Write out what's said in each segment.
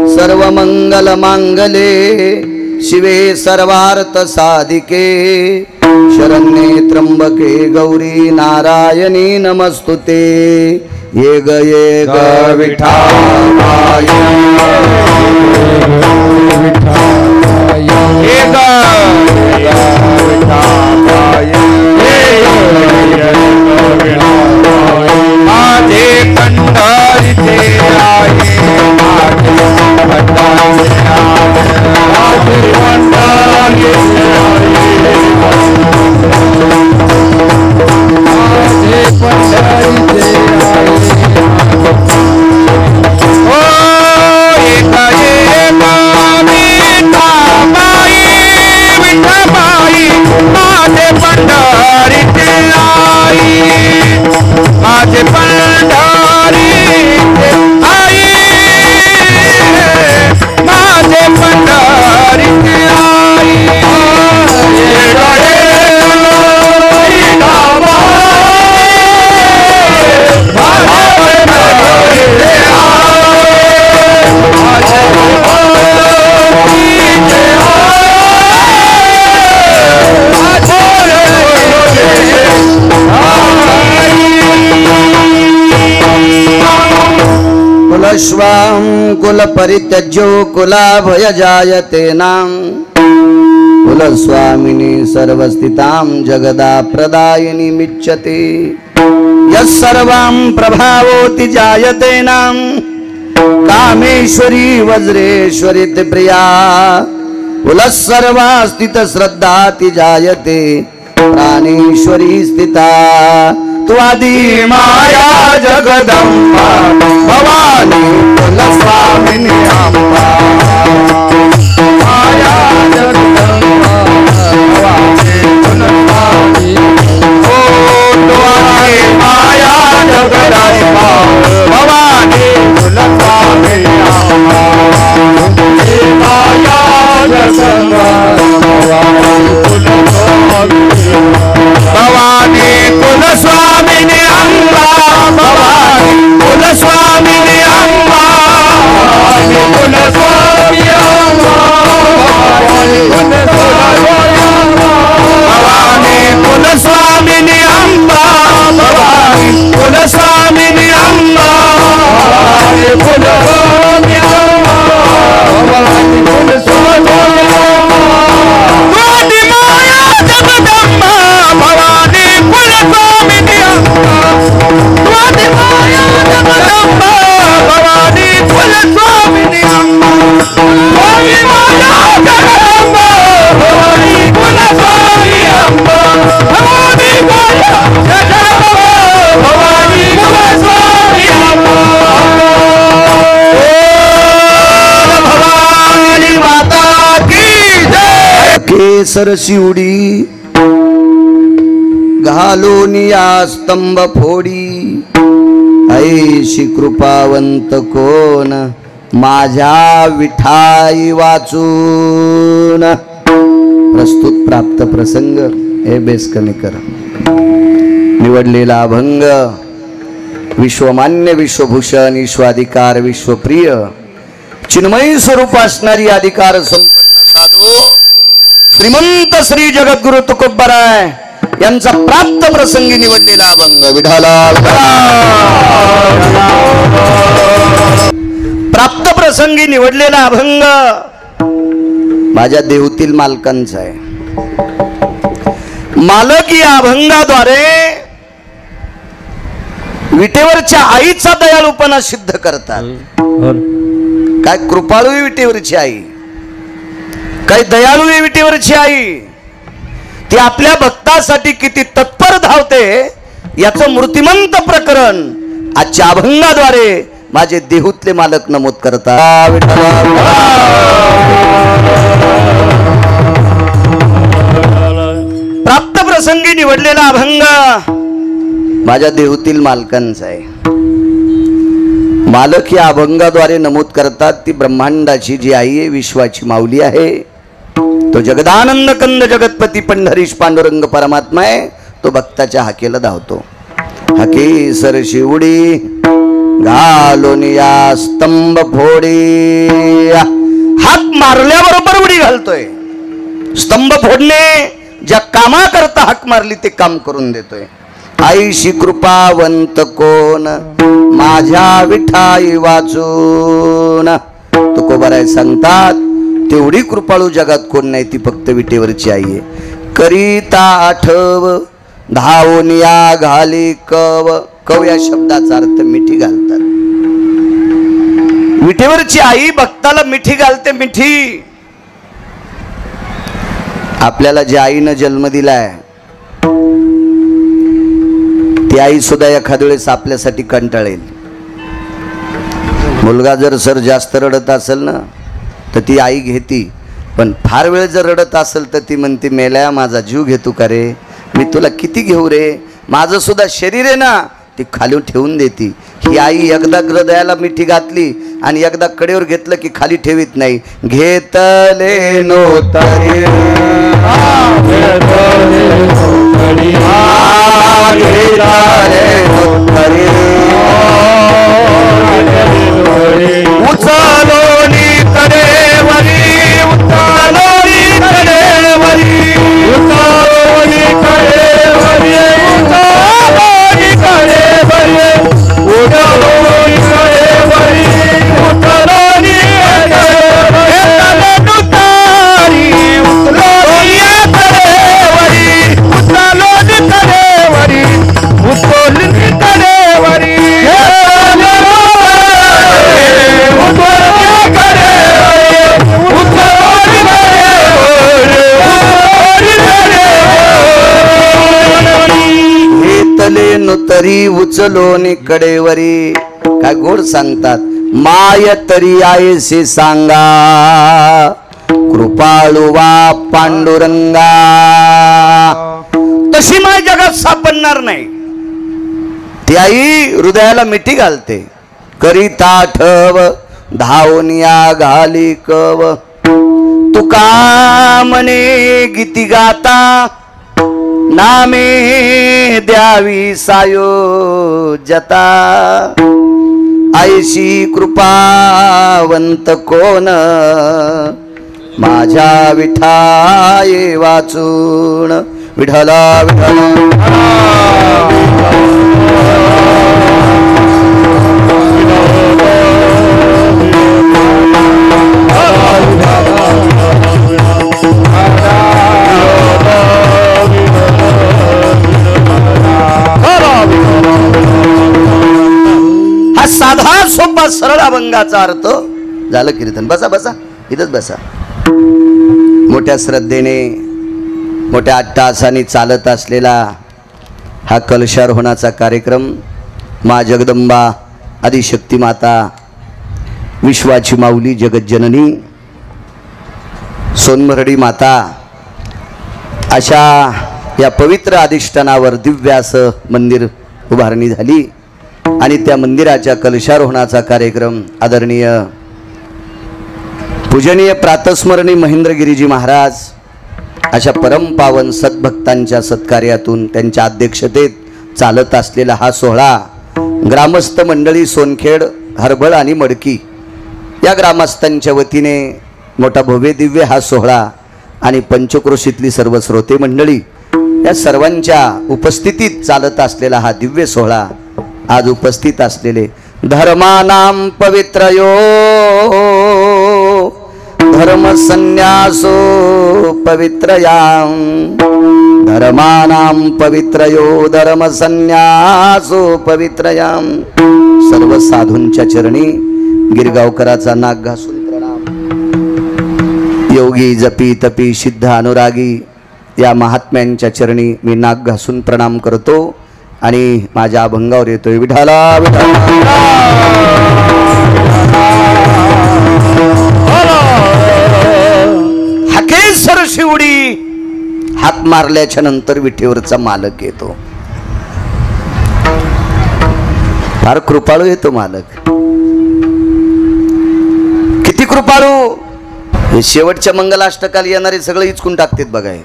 सर्व मंगल मांगले शिवे सर्वार्थ साधिके शरण्ये त्र्यंबके गौरी नारायणी नमस्तुते ये ग विठाय माझे पंढरीचे आहे माझे पंढरी आई माझे पंढरी आई कुलस्वां कुल परित्यज्यो कुलाभय जायते नाम कुलस्वामिनी सर्वस्थितां जगदा प्रदायिनी मिच्यते यस्सर्वां प्रभावोति जायते नाम कामेश्वरी वज्रेश्वरी प्रिया कुलस्सर्वा स्थित श्रद्धाति जायते प्राणेश्वरी स्थिता त्वादि माया जगदंबा भवानी कुलस्वामिनी अम्बा माया जगदंबा भवानी कुलस्वामिनी ओ त्वादि माया जगदंबा भवानी कुलस्वामिनी अम्बा माया जगदंबा भवानी कुलस्वामिनी अम्बा भवानी कुलस्वामिनी अम्बा कुलस्वामी अम्बा भवानी कुलस्वामिनी अम्बा भवानी कुलस्वामिनी अम्बा कुलस्वामी अम्बा भवानी कुलस्वामी केसर शिवडी घालोनिया स्तंभ फोडी ऐशी कृपावंत कोण माझ्या विठाई वाचून प्रस्तुत प्राप्त प्रसंग हे बेस कमी कर निवडलेला अभंग विश्वमान्य विश्वभूषण विश्वाधिकार विश्वप्रिय चिन्मयी स्वरूप असणारी अधिकार संपन्न साधू श्रीमंत श्री जगद्गुरु तुकोबराय यांचा प्राप्त प्रसंगी निवडलेला अभंग विठाला प्राप्त प्रसंगी निवडलेला अभंग माझ्या देहूतील मालकांचा आहे. मालक या अभंगाद्वारे विटेवरच्या आईचा दयाळूपणा सिद्ध करतात. काय कृपाळू विटेवरची आई, काय दयाळू विटेवरची आई, ती आपल्या भक्तासाठी किती तत्पर धावते याचं मूर्तिमंत प्रकरण आजच्या अभंगाद्वारे माझे देहूतले मालक नमूद करतात. प्राप्त प्रसंगी निवडलेला अभंग माझ्या देहूतील मालकांचा आहे. मालक या अभंगाद्वारे नमूद करतात ती ब्रह्मांडाची जी आई आहे, विश्वाची माऊली आहे, तो जगदानंद कंद जगतपती पंढरीश पांडुरंग परमात्मा आहे. तो भक्ताच्या हाकेला धावतो. हाके सर शिवडी घालून या स्तंभ फोडी मारल्याबरोबर उडी घालतोय. स्तंभ फोडणे ज्या कामाकरता हाक मारली ते काम करून देतोय. आईशी कृपावंत कोण माझ्या विठाई वाचून. तुकोबाराय सांगतात तेवढी कृपाळू जगात कोण नाही, ती फक्त विटेवरची आई आहे. करीता आठव धावून या घाली कव. कव या शब्दाचा अर्थ मिठी घालतात. मिठीवरची आई भक्ताला मिठी घालते. मिठी आपल्याला ज्या आईनं जन्म दिलाय ती आई सुद्धा एखाद्या वेळेस आपल्यासाठी कंटाळेल. मुलगा जर सर जास्त रडत असेल ना तर ती आई घेती, पण फार वेळ जर रडत असेल तर ती म्हणते मेल्या माझा जीव घेतो का रे, मी तुला किती घेऊ रे, माझं सुद्धा शरीर आहे ना, ती खाली ठेवून देती. ही आई एकदा हृदयाला मिठी घातली आणि एकदा कडेवर घेतलं की खाली ठेवीत नाही. घेतले नो तरी उचलोनी कडेवरी उचलोनी कडेवरी उचलोनी कडेवरी उचलोनी कडेवरी उचलोनी कडेवरी उचलोनी तरी उचलोनी कडेवरी. काय गोड सांगतात. माय तरी आयसे सांगा कृपाळुवा पांडुरंगा. तशी माय जगात सापडणार नाही. ती आई हृदयाला मिठी घालते. करीता ठव धावून या घाली कव. तुका म्हणे गीती गाता नामे द्यावी सायो जता. आईशी कृपावंत कोण माझ्या विठाये वाचून. विठला विठला हा साधा सोपा सरळ अभंगाचा अर्थ झालं कीर्तन. बसा बसा इथंच बसा. मोठ्या श्रद्धेने मोठ्या अट्टहासाने चालत असलेला हा कलशारोहणाचा कार्यक्रम मा जगदंबा आदिशक्ती माता विश्वाची माऊली जगज्जननी सोनमरडी माता अशा या पवित्र अधिष्ठानावर दिव्य असं मंदिर उभारणी झाली आणि त्या मंदिराच्या कलशारोहणाचा कार्यक्रम आदरणीय पूजनीय प्रातस्मरणी महेंद्रगिरीजी महाराज अशा परमपावन सद्भक्तांच्या सत्कार्यातून त्यांच्या अध्यक्षतेत चालत असलेला हा सोहळा ग्रामस्थ मंडळी सोनखेड हरबळ आणि मडकी या ग्रामस्थांच्या वतीने मोठा भव्य दिव्य हा सोहळा आणि पंचक्रोशीतली सर्व श्रोते मंडळी या सर्वांच्या उपस्थितीत चालत असलेला हा दिव्य सोहळा आज उपस्थित असलेले धर्मानाम पवित्रयो धर्म संन्यासो पवित्रयाम. धर्मानाम पवित्रयो धर्म संन्यासो पवित्रयाम. सर्व साधूंच्या चरणी गिरगावकराचा नाक घासून प्रणाम. योगी जपी तपी सिद्ध अनुरागी या महात्म्यांच्या चरणी मी नाक घासून प्रणाम करतो आणि माझ्या अभंगावर येतोय. विठाला विठाला हाकेसर शिवडी. हाक मारल्याच्या नंतर विठेवरचा मालक येतो. फार कृपाळू येतो मालक. किती कृपाळू. हे शेवटच्या मंगलाष्टकाला येणारे सगळे इचकून टाकतात बघाय.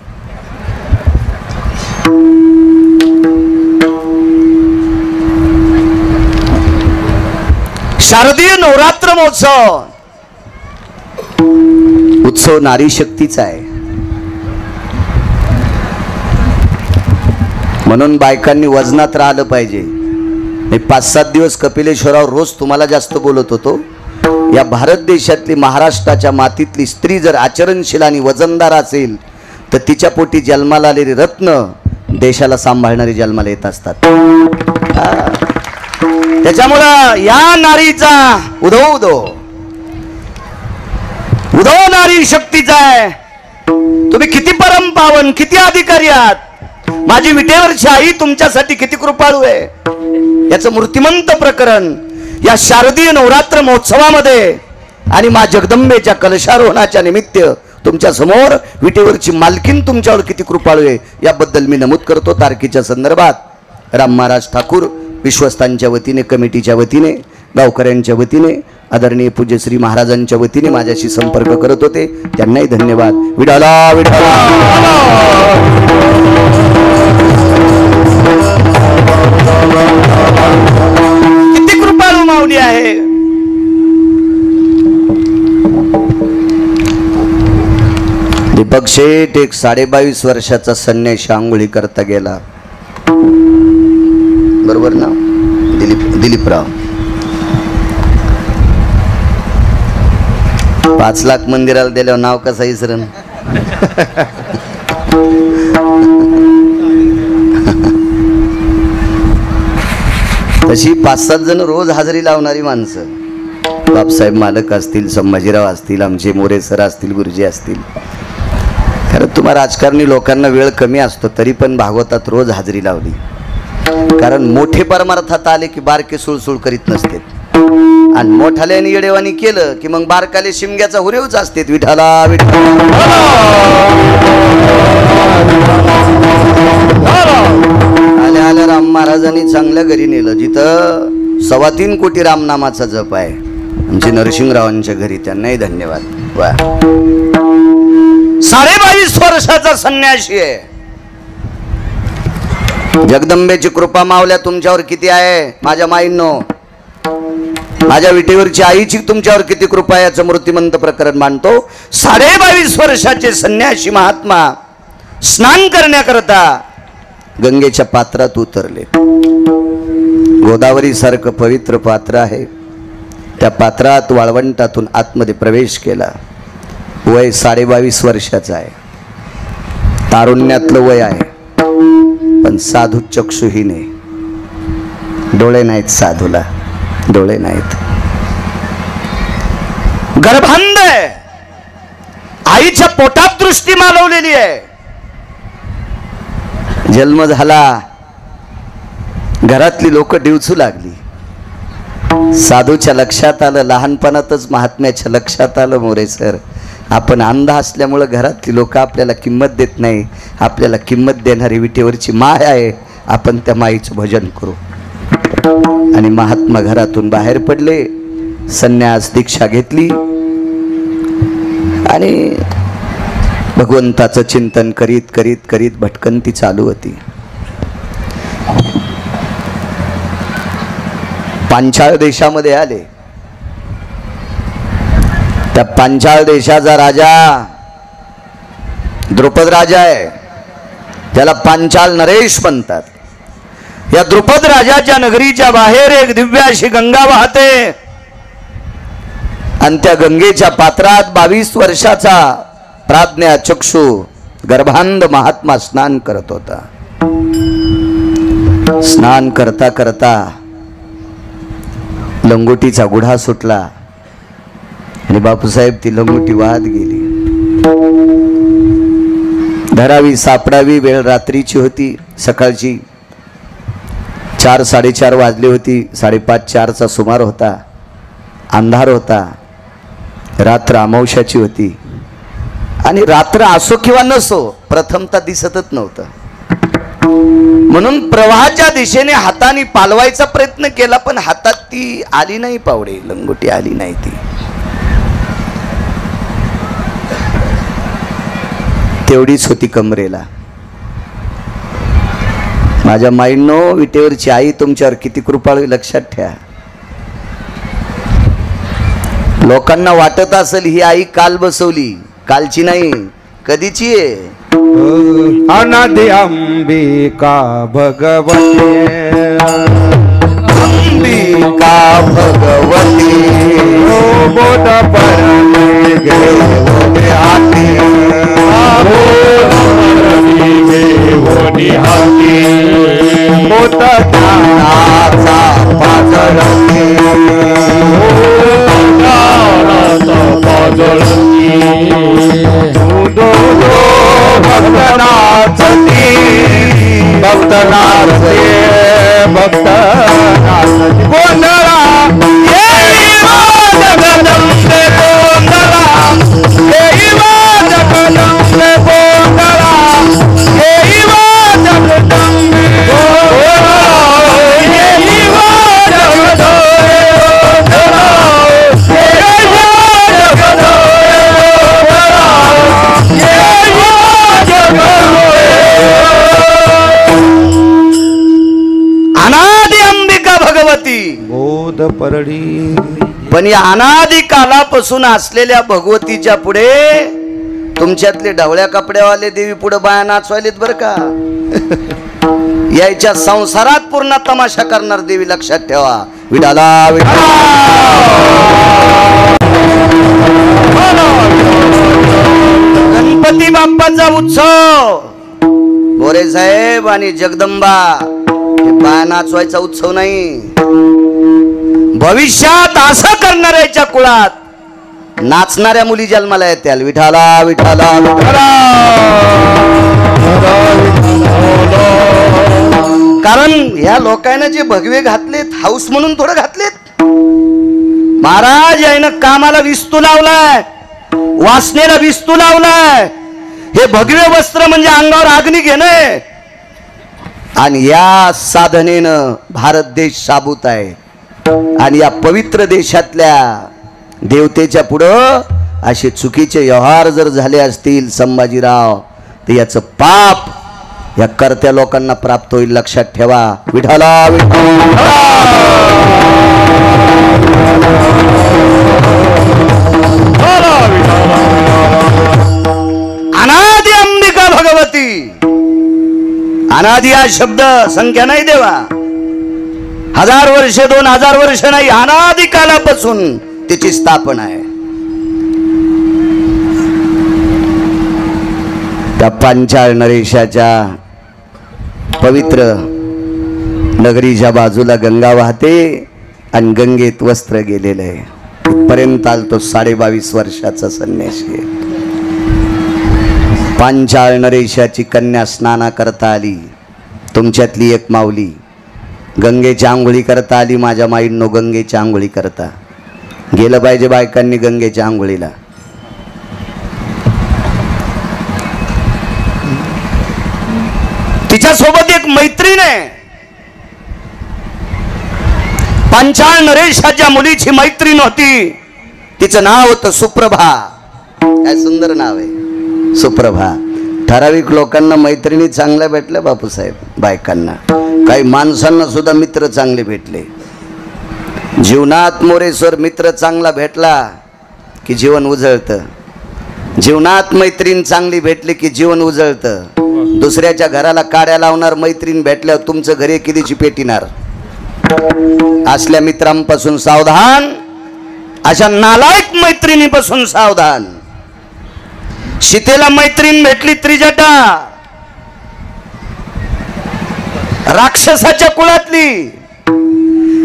शारदीय नवरात्र महोत्सव उत्सव नारी शक्तीचा आहे. म्हणून बायकांनी वजनात राहिलं पाहिजे. मी 5-7 दिवस कपिलेश्वरावर रोज तुम्हाला जास्त बोलत होतो. या भारत देशातली महाराष्ट्राच्या मातीतली स्त्री जर आचरणशील आणि वजनदार असेल तर तिच्या पोटी जन्माला आलेली रत्न देशाला सांभाळणारी जन्माला येत असतात. त्याच्यामुळं या नारीचा उदो उदो उदो नारी शक्तीचा आहे. तुम्ही किती परम पावन, किती अधिकारी आहात. माझी विटेवरची आई तुमच्यासाठी किती कृपाळू आहे याचं मूर्तिमंत प्रकरण या शारदीय नवरात्र महोत्सवामध्ये आणि मा जगदंबेच्या कलशारोहणाच्या निमित्त तुमच्या समोर विटेवरची मालकीन तुमच्यावर किती कृपाळू आहे याबद्दल मी नमूद करतो. तारखेच्या संदर्भात राम महाराज ठाकूर विश्वस्तांच्या वतीने, कमिटीच्या वतीने, गावकऱ्यांच्या वतीने, आदरणीय पूज्य श्री महाराजांच्या वतीने माझ्याशी संपर्क करत होते. त्यांनाही धन्यवाद. विठाला विठाला. किती कृपाळू माऊली आहे. दीपक शेठ एक 22.5 वर्षाचा संन्याशी आंघोळी करता गेला. बरोबर ना? दिलीपराव 5 लाख मंदिराला दिल्यावर नाव कसं इसरण. तशी 5-7 जण रोज हजेरी लावणारी माणसं, बापसाहेब मालक असतील, संभाजीराव असतील, आमचे मोरे सर असतील, गुरुजी असतील. खरं तुम्हा राजकारणी लोकांना वेळ कमी असतो तरी पण भागवतात रोज हजेरी लावली. कारण मोठे परमार्थात आले की बारके सुळसुळ करीत नसते आणि मोठाल्याने येडेवानी केलं की मग बारकाले शिमग्याचा हुरेवच असते. विठाला विठाला. आल्या आल्या राम महाराजांनी चांगल्या घरी नेलं जिथं 3.25 कोटी रामनामाचा जप आहे. आमचे नरसिंहरावांच्या घरी, त्यांनाही धन्यवाद. 22.5 वर्षाचा संन्यासी आहे. जगदंबेची कृपा मावल्या तुमच्यावर किती आहे माझ्या माईंनो. माझ्या विटेवरची आईची तुमच्यावर किती कृपा आहे याचं मूर्तिमंत प्रकरण मांडतो. 22.5 वर्षाचे संन्यासी महात्मा स्नान करण्याकरता गंगेच्या पात्रात उतरले. गोदावरी सारखं पवित्र पात्र आहे. त्या पात्रात वाळवंटातून आतमध्ये प्रवेश केला. वय 22.5 वर्षाचं आहे. तारुण्यातलं वय आहे पण साधू चक्षुहीन आहे. डोळे नाहीत साधूला, डोळे नाहीत. गर्भांध आहे. आईच्या पोटात दृष्टी मालवलेली आहे. जन्म झाला, घरातली लोक डिवचू लागली. साधूच्या लक्षात आलं, लहानपणातच महात्म्याच्या लक्षात आलं, मोरे सर आपण अंध असल्यामुळं घरातली लोक आपल्याला किंमत देत नाही. आपल्याला किंमत देणारी विटेवरची माय आहे. आपण त्या माईचं भजन करू. आणि महात्मा घरातून बाहेर पडले. संन्यास दीक्षा घेतली आणि भगवंताचं चिंतन करीत करीत करीत भटकंती चालू होती. पांचाळ देशामध्ये आले. त्या पांचाळ देशाचा राजा द्रुपद राजा आहे. त्याला पांचाळ नरेश म्हणतात. या द्रुपद राजाच्या नगरीच्या बाहेर एक दिव्य अशी गंगा वाहते आणि त्या गंगेच्या पात्रात 22 वर्षाचा प्राज्ञा चक्षु गर्भांध महात्मा स्नान करत होता. स्नान करता करता लंगोटीचा गुढा सुटला आणि बापूसाहेब ती लंगोटी वाहत गेली. धरावी सापडावी वेळ रात्रीची होती. सकाळची 4-4:30 वाजली होती. 5:30-4चा सुमार होता. अंधार होता. रात्र अमावस्याची होती आणि रात्र असो किंवा नसो प्रथमता दिसतच नव्हतं. म्हणून प्रवाहाच्या दिशेने हाताने पालवायचा प्रयत्न केला पण हातात ती आली नाही. पावडे लंगोटी आली नाही. ती तेवढीच होती कमरेला. माझ्या माईंनो विटेवरची आई तुमच्यावर किती कृपाळू लक्षात ठेवा. लोकांना वाटत असेल ही आई काल बसवली. कालची नाही, कधीची आहे? अनादि अंबिका भगवती, अंबिका भगवती बोध परमे घेऊन हाती, बोध ज्ञानाचा पाजळती, भक्तनाथी भक्तनाथे भक्तनाथ गोंधळा जगदंबे गोंधळा, जगदंबे गोंधळा, जगदंबे अनादि अंबिका भगवती बोध परडी. पण या अनादि कालापासून असलेल्या भगवतीच्या पुढे तुमच्यातले ढवळ्या कपड्यावाले देवी पुढे बाया नाचवायलेत बर का. याच्या संसारात पूर्ण तमाशा करणार देवी लक्षात ठेवा. विठाला विठाला गणपती बाप्पाचा उत्सव बोरे साहेब आणि जगदंबा हे बाया नाचवायचा उत्सव नाही. भविष्यात असं करणाऱ्याच्या कुळात नाचणाऱ्या मुली जन्माला येत्याल. विठाला विठाला विठाला. कारण ह्या लोकांना जे भगवे घातलेत हाऊस म्हणून थोडं घातलेत. महाराज यानं कामाला विस्तू लावलाय, वासनेला विस्तू लावलाय. हे भगवे वस्त्र म्हणजे अंगावर अग्नी घेणे आणि या साधनेनं भारत देश साबूत आहे. आणि या पवित्र देशातल्या देवतेच्या पुढं असे चुकीचे व्यवहार जर झाले असतील संभाजीराव, तर याचं पाप या करत्या लोकांना प्राप्त होईल. लक्षात ठेवा. विठाला अनादि अंबिका भगवती. अनादि हा शब्द संख्या नाही देवा. 1000 वर्ष 2000 वर्ष नाही, अनादि कालापासून तिची स्थापना आहे. त्या पांचाळ नरेशाच्या पवित्र नगरीच्या बाजूला गंगा वाहते आणि गंगेत वस्त्र गेलेलं आहे. इथपर्यंत आलतो 22.5 वर्षाचा संन्यासी. पांचाळ नरेशाची कन्या स्नाना करता आली. तुमच्यातली एक माऊली गंगेच्या आंघोळी करता आली. माझ्या माईंनो गंगेच्या आंघोळी करता गेलं पाहिजे बायकांनी गंगेच्या आंघोळीला. तिच्यासोबत एक मैत्रीण आहे. पांचाळ नरेशाच्या मुलीची मैत्रीण होती. तिचं नाव होतं सुप्रभा. काय सुंदर नाव आहे सुप्रभा. ठराविक लोकांना मैत्रिणी चांगल्या भेटल्या बापूसाहेब, बायकांना. काही माणसांना सुद्धा मित्र चांगले भेटले. जीवनात मोरेश्वर मित्र चांगला भेटला की जीवन उजळतं. जीवनात मैत्रीण चांगली भेटली की जीवन उजळतं. दुसऱ्याच्या घराला काड्या लावणार मैत्रीण भेटल्यावर तुमचं घरी कितीची पेटिणार. असल्या मित्रांपासून सावधान. अशा नालायक मैत्रिणीपासून सावधान. सीतेला मैत्रीण भेटली त्रिजटा, राक्षसाच्या कुळातली.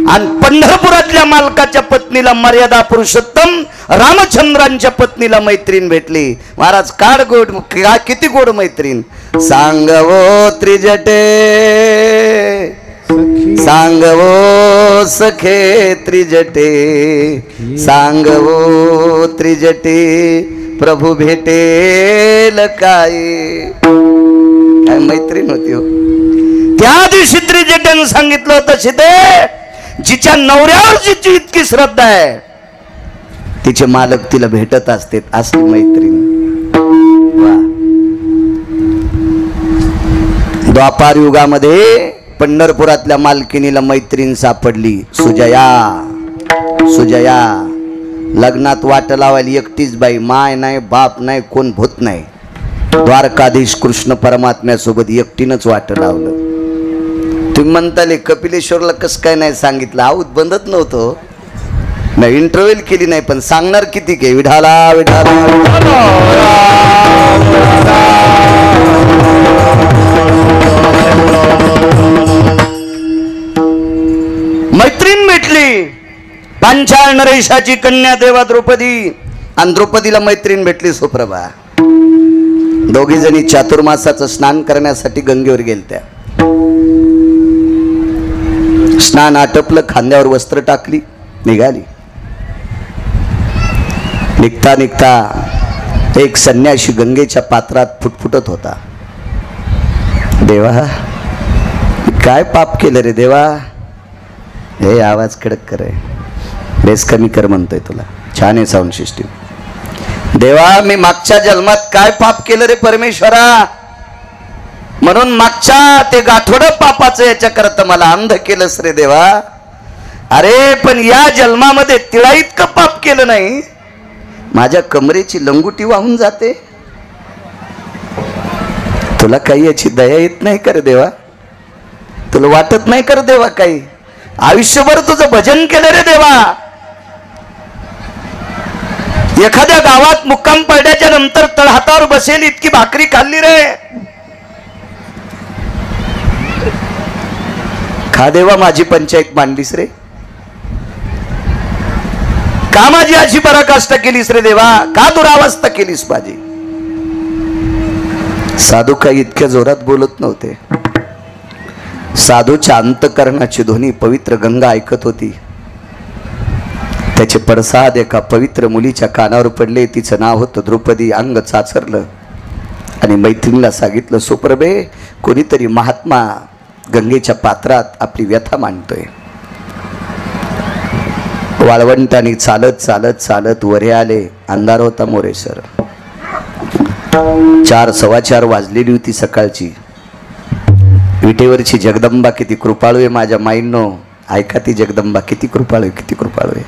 आणि पंढरपुरातल्या मालकाच्या पत्नीला मर्यादा पुरुषोत्तम रामचंद्रांच्या पत्नीला मैत्रीण भेटली. महाराज काड गोड, किती गोड मैत्रीण. सांगवो त्रिजटे सांगवो सखे त्रिजटे, सांगवो त्रिजटे प्रभू भेटेल काय. काय मैत्रीण होती हो. त्या दिवशी त्रिजटेनं सांगितलं होतं, सीते जिच्या नवऱ्यावर जिची इतकी श्रद्धा आहे तिचे मालक तिला भेटत असते. असली मैत्रीण. द्वापार युगामध्ये पंढरपुरातल्या मालकिनीला मैत्रीण सापडली. सुजया. सुजया लग्नात वाट लावायला एकटीच बाई, माय नाही, बाप नाही, कोण भूत नाही. द्वारकाधीश कृष्ण परमात्म्यासोबत एकटीनंच वाट लावलं. तुम्ही म्हणताले कपिलेश्वरला कसं काय नाही सांगितलं? आऊत बंदच नव्हतं नाही, इंटरव्ह्यू केली नाही, पण सांगणार किती के विठाला विठाला. मैत्रीण भेटली, पांचाळ नरेशाची कन्या देवा द्रौपदी, आणि द्रौपदीला मैत्रीण भेटली सुप्रभा. दोघी जणी चातुर्मासाचं स्नान करण्यासाठी गंगेवर गेलत्या. स्नान आटपलं, खांद्यावर वस्त्र टाकली, निघाली. निघता निघता एक संन्यासी गंगेच्या पात्रात फुटफुटत होता. देवा काय पाप केलं रे देवा? हे आवाज कडक कर, बेस कमी कर म्हणतोय तुला. छान आहे साऊंड सिस्टीम. देवा मी मागच्या जन्मात काय पाप केलं रे परमेश्वरा, म्हणून मागच्या ते गाठोड पापाचं याच्या करता मला अंध केलंस रे देवा. अरे पण या जन्मामध्ये तिळा इतकं पाप केलं नाही, माझ्या कमरेची लंगुटी वाहून जाते. तुला काही याची दया येत नाही कर देवा? तुला वाटत नाही कर देवा काही? आयुष्यभर तुझं भजन केलं रे देवा. एखाद्या गावात मुक्काम पडल्याच्या नंतर तळहातावर बसेल इतकी भाकरी खाल्ली रे. खा देवा, माझी पंचायत मांडलीस रे. का माझी अशी पराकाष्ठा केलीस रे देवा? का दुरावस्था केलीस माझी? साधू काही इतक्या जोरात बोलत नव्हते. साधूच्या अंतकरणाची ध्वनी पवित्र गंगा ऐकत होती. त्याचे पडसाद एका पवित्र मुलीच्या कानावर पडले. तिचं नाव होतं द्रौपदी. अंग चाचरलं आणि मैत्रिणीला सांगितलं, सुप्रभे कोणीतरी महात्मा गंगेच्या पात्रात आपली व्यथा मांडतोय. वाळवंटाने चालत चालत चालत वरे आले. अंधार होता मोरेसर. 4 सव्वा 4 वाजलेली होती सकाळची. विटेवरची जगदंबा किती कृपाळू आहे माझ्या माईंनो. ऐका ती जगदंबा किती कृपाळू आहे, किती कृपाळू आहे.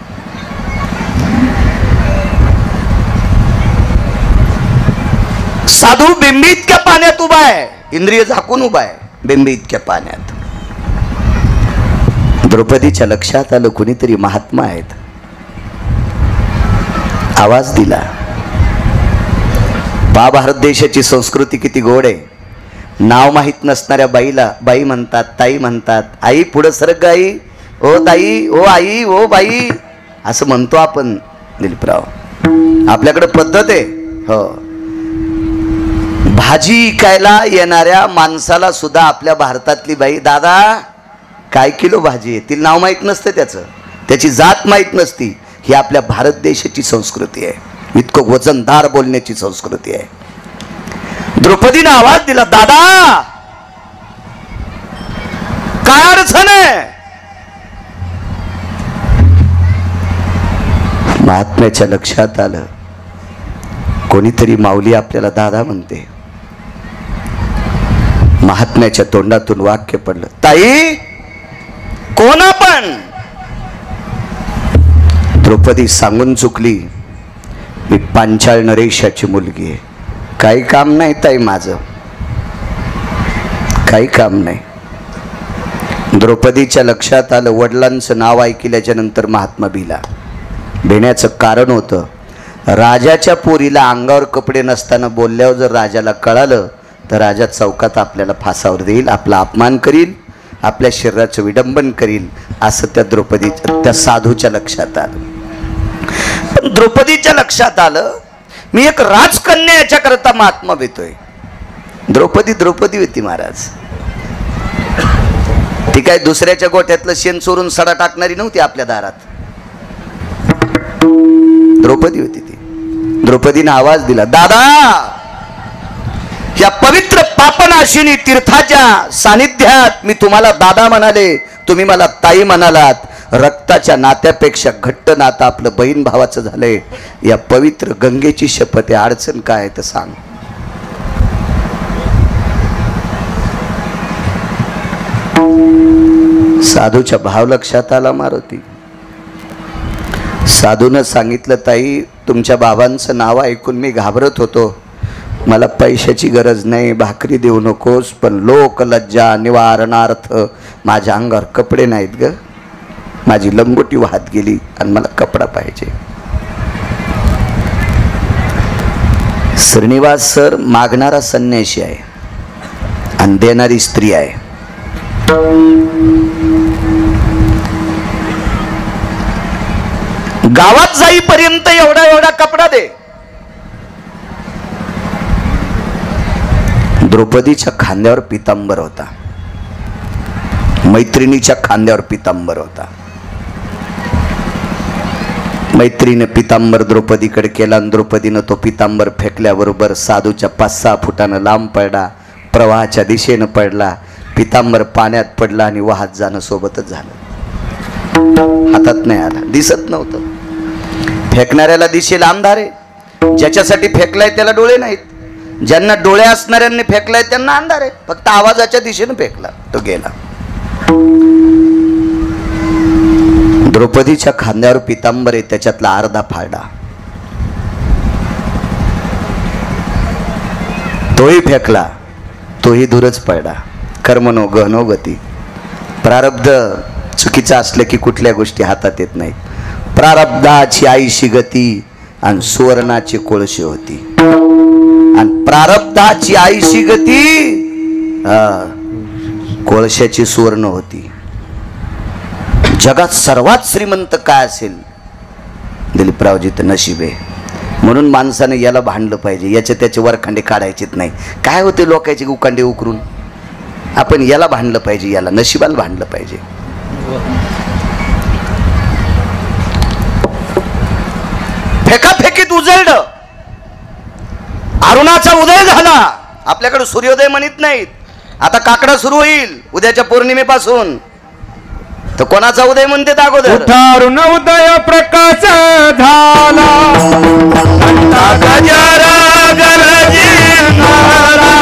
साधू बिंबी इतक्या पाण्यात उभा आहे, इंद्रिय झाकून उभा आहे बिंबी इतक्या पाण्यात. द्रौपदीच्या लक्षात आलं कुणीतरी महात्मा आहेत. आवाज दिला. भारत देशाची संस्कृती किती गोड आहे. नाव माहित नसणाऱ्या बाईला बाई म्हणतात, ताई म्हणतात. आई पुढे सरक आई, ओ ताई, ओ आई, ओ बाई असं म्हणतो आपण. दिलीपराव आपल्याकडे पद्धत आहे. हो, भाजी इकायला येणाऱ्या माणसाला सुद्धा आपल्या भारतातली बाई, दादा काय किलो भाजी आहे, तिला नाव माहीत नसतं, त्याची जात माहीत नसती. ही आपल्या भारत देशाची संस्कृती आहे. इतकं वजनदार बोलण्याची संस्कृती आहे. द्रौपदीने आवाज दिला, दादा काय अडचण आहे? महात्म्याच्या लक्षात आलं कोणीतरी माऊली आपल्याला दादा म्हणते. महात्म्याच्या तोंडातून वाक्य पडलं, ताई कोण आपण? द्रौपदी सांगून चुकली, मी पांचाळ नरेशाची मुलगी आहे. काही काम नाही ताई माझं, काही काम नाही. द्रौपदीच्या लक्षात आलं वडिलांचं नाव ऐकल्याच्या नंतर महात्मा भिला. भिण्याचं कारण होतं, राजाच्या पोरीला अंगावर कपडे नसताना बोलल्यावर जर राजाला कळालं तर राजा चौकात आपल्याला फासावर देईल, आपला अपमान करील, आपल्या शरीराचं विडंबन करील, असं त्या साधूच्या लक्षात आलं. पण द्रौपदीच्या लक्षात आलं मी एक राजकन्या याच्याकरता महात्मा भेटतोय. द्रौपदी होती महाराज. ती काय दुसऱ्याच्या गोठ्यातलं शेण चोरून सडा टाकणारी नव्हती आपल्या दारात. द्रौपदी होती ती. द्रौपदीने आवाज दिला, दादा या पवित्र पापनाशिनी तीर्थाच्या सानिध्यात मी तुम्हाला दादा म्हणाले, तुम्ही मला ताई म्हणालात. रक्ताच्या नात्यापेक्षा घट्ट नातं आपलं बहीण भावाचं झालंय. या पवित्र गंगेची शपथ आहे, अडचण काय आहे तर सांग. साधूच्या भाव लक्षात आला मारुती. साधूनं सांगितलं, ताई तुमच्या बाबांचं नाव ऐकून मी घाबरत होतो, मला पैशाची गरज नाही, भाकरी देऊ नकोस, पण लोक लज्जा निवारणार्थ माझ्या अंगावर कपडे नाहीत ग, माझी लंगोटी वाहत गेली आणि मला कपडा पाहिजे. श्रीनिवास सर मागणारा संन्यासी आहे आणि देणारी स्त्री आहे. गावात जाईपर्यंत एवढा एवढा कपडा दे. द्रौपदीच्या खांद्यावर पितांबर होता, मैत्रिणीच्या खांद्यावर पितांबर होता. मैत्रीने पितांबर द्रौपदीकडे केला आणि द्रौपदीनं तो पितांबर फेकल्याबरोबर साधूच्या 5-6 फुटानं लांब पडला, प्रवाहाच्या दिशेनं पडला, पितांबर पाण्यात पडला आणि वाहत जाणं सोबतच झालं. हातात नाही आला, दिसत नव्हतं. फेकणाऱ्याला दिसेल अंधार आहे, ज्याच्यासाठी फेकलाय त्याला डोळे नाहीत, ज्यांना डोळे असणाऱ्यांनी फेकलाय त्यांना अंधार आहे, फक्त आवाजाच्या दिशेनं फेकला, तो गेला. द्रौपदीच्या खांद्यावर पितांबर आहे, त्याच्यातला अर्धा फाडा, तोही फेकला, तोही दूरच पडला. कर्मनो गहनो गती. प्रारब्ध चुकीचं असलं की कुठल्या गोष्टी हातात येत नाहीत. प्रारब्धाची आईशी गती आणि सुवर्णाची कोळशी होती. आणि प्रारब्धाची आईशी गती कोळशाची सुवर्ण होती. जगात सर्वात श्रीमंत काय असेल? दिलीपरावजी तर नशीब आहे. म्हणून माणसाने याला भांडलं पाहिजे, याचे त्याचे वरखांडे काढायचेच नाही. काय होते लोकांचे उकांडे उकरून? आपण याला भांडलं पाहिजे, याला नशिबाला भांडलं पाहिजे. फेकाफेकीत उजळलं, अरुणाचा उदय झाला. आपल्याकडे सूर्योदय म्हणत नाहीत, आता काकडा सुरू होईल उद्याच्या पौर्णिमेपासून. तर कोणाचा उदय म्हणते अगोदर? अरुण उदय प्रकाश झाला, गजरा गरजिनारा,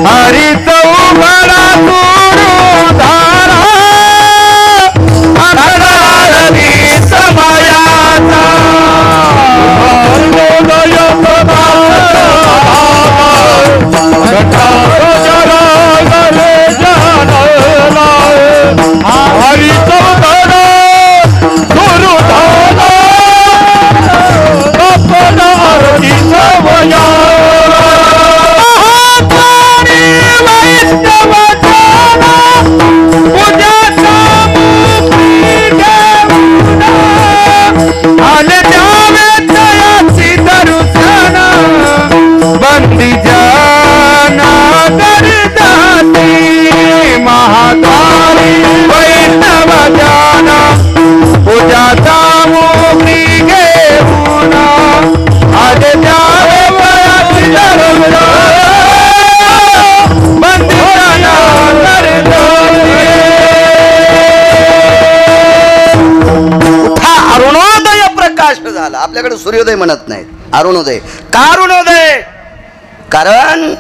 हरित उघडा गुरु धारा, अनरारी समयाचा उदय प्रकाश गजरा गरजिनारा, हरित उघडा गुरु धारा, अपना आरती समया. बंदी जाना कर जाती महाकाली वैष्णव जाना, पूजाता मुक्ति घेऊना, आज जावे वयाची धर्मना, बंदी जाना कर जाती. उठा, अरुणोदय प्रकाश झाला. आपल्याकडे सूर्योदय म्हणत नाहीत, अरुणोदय. का अरुणोदय? कारण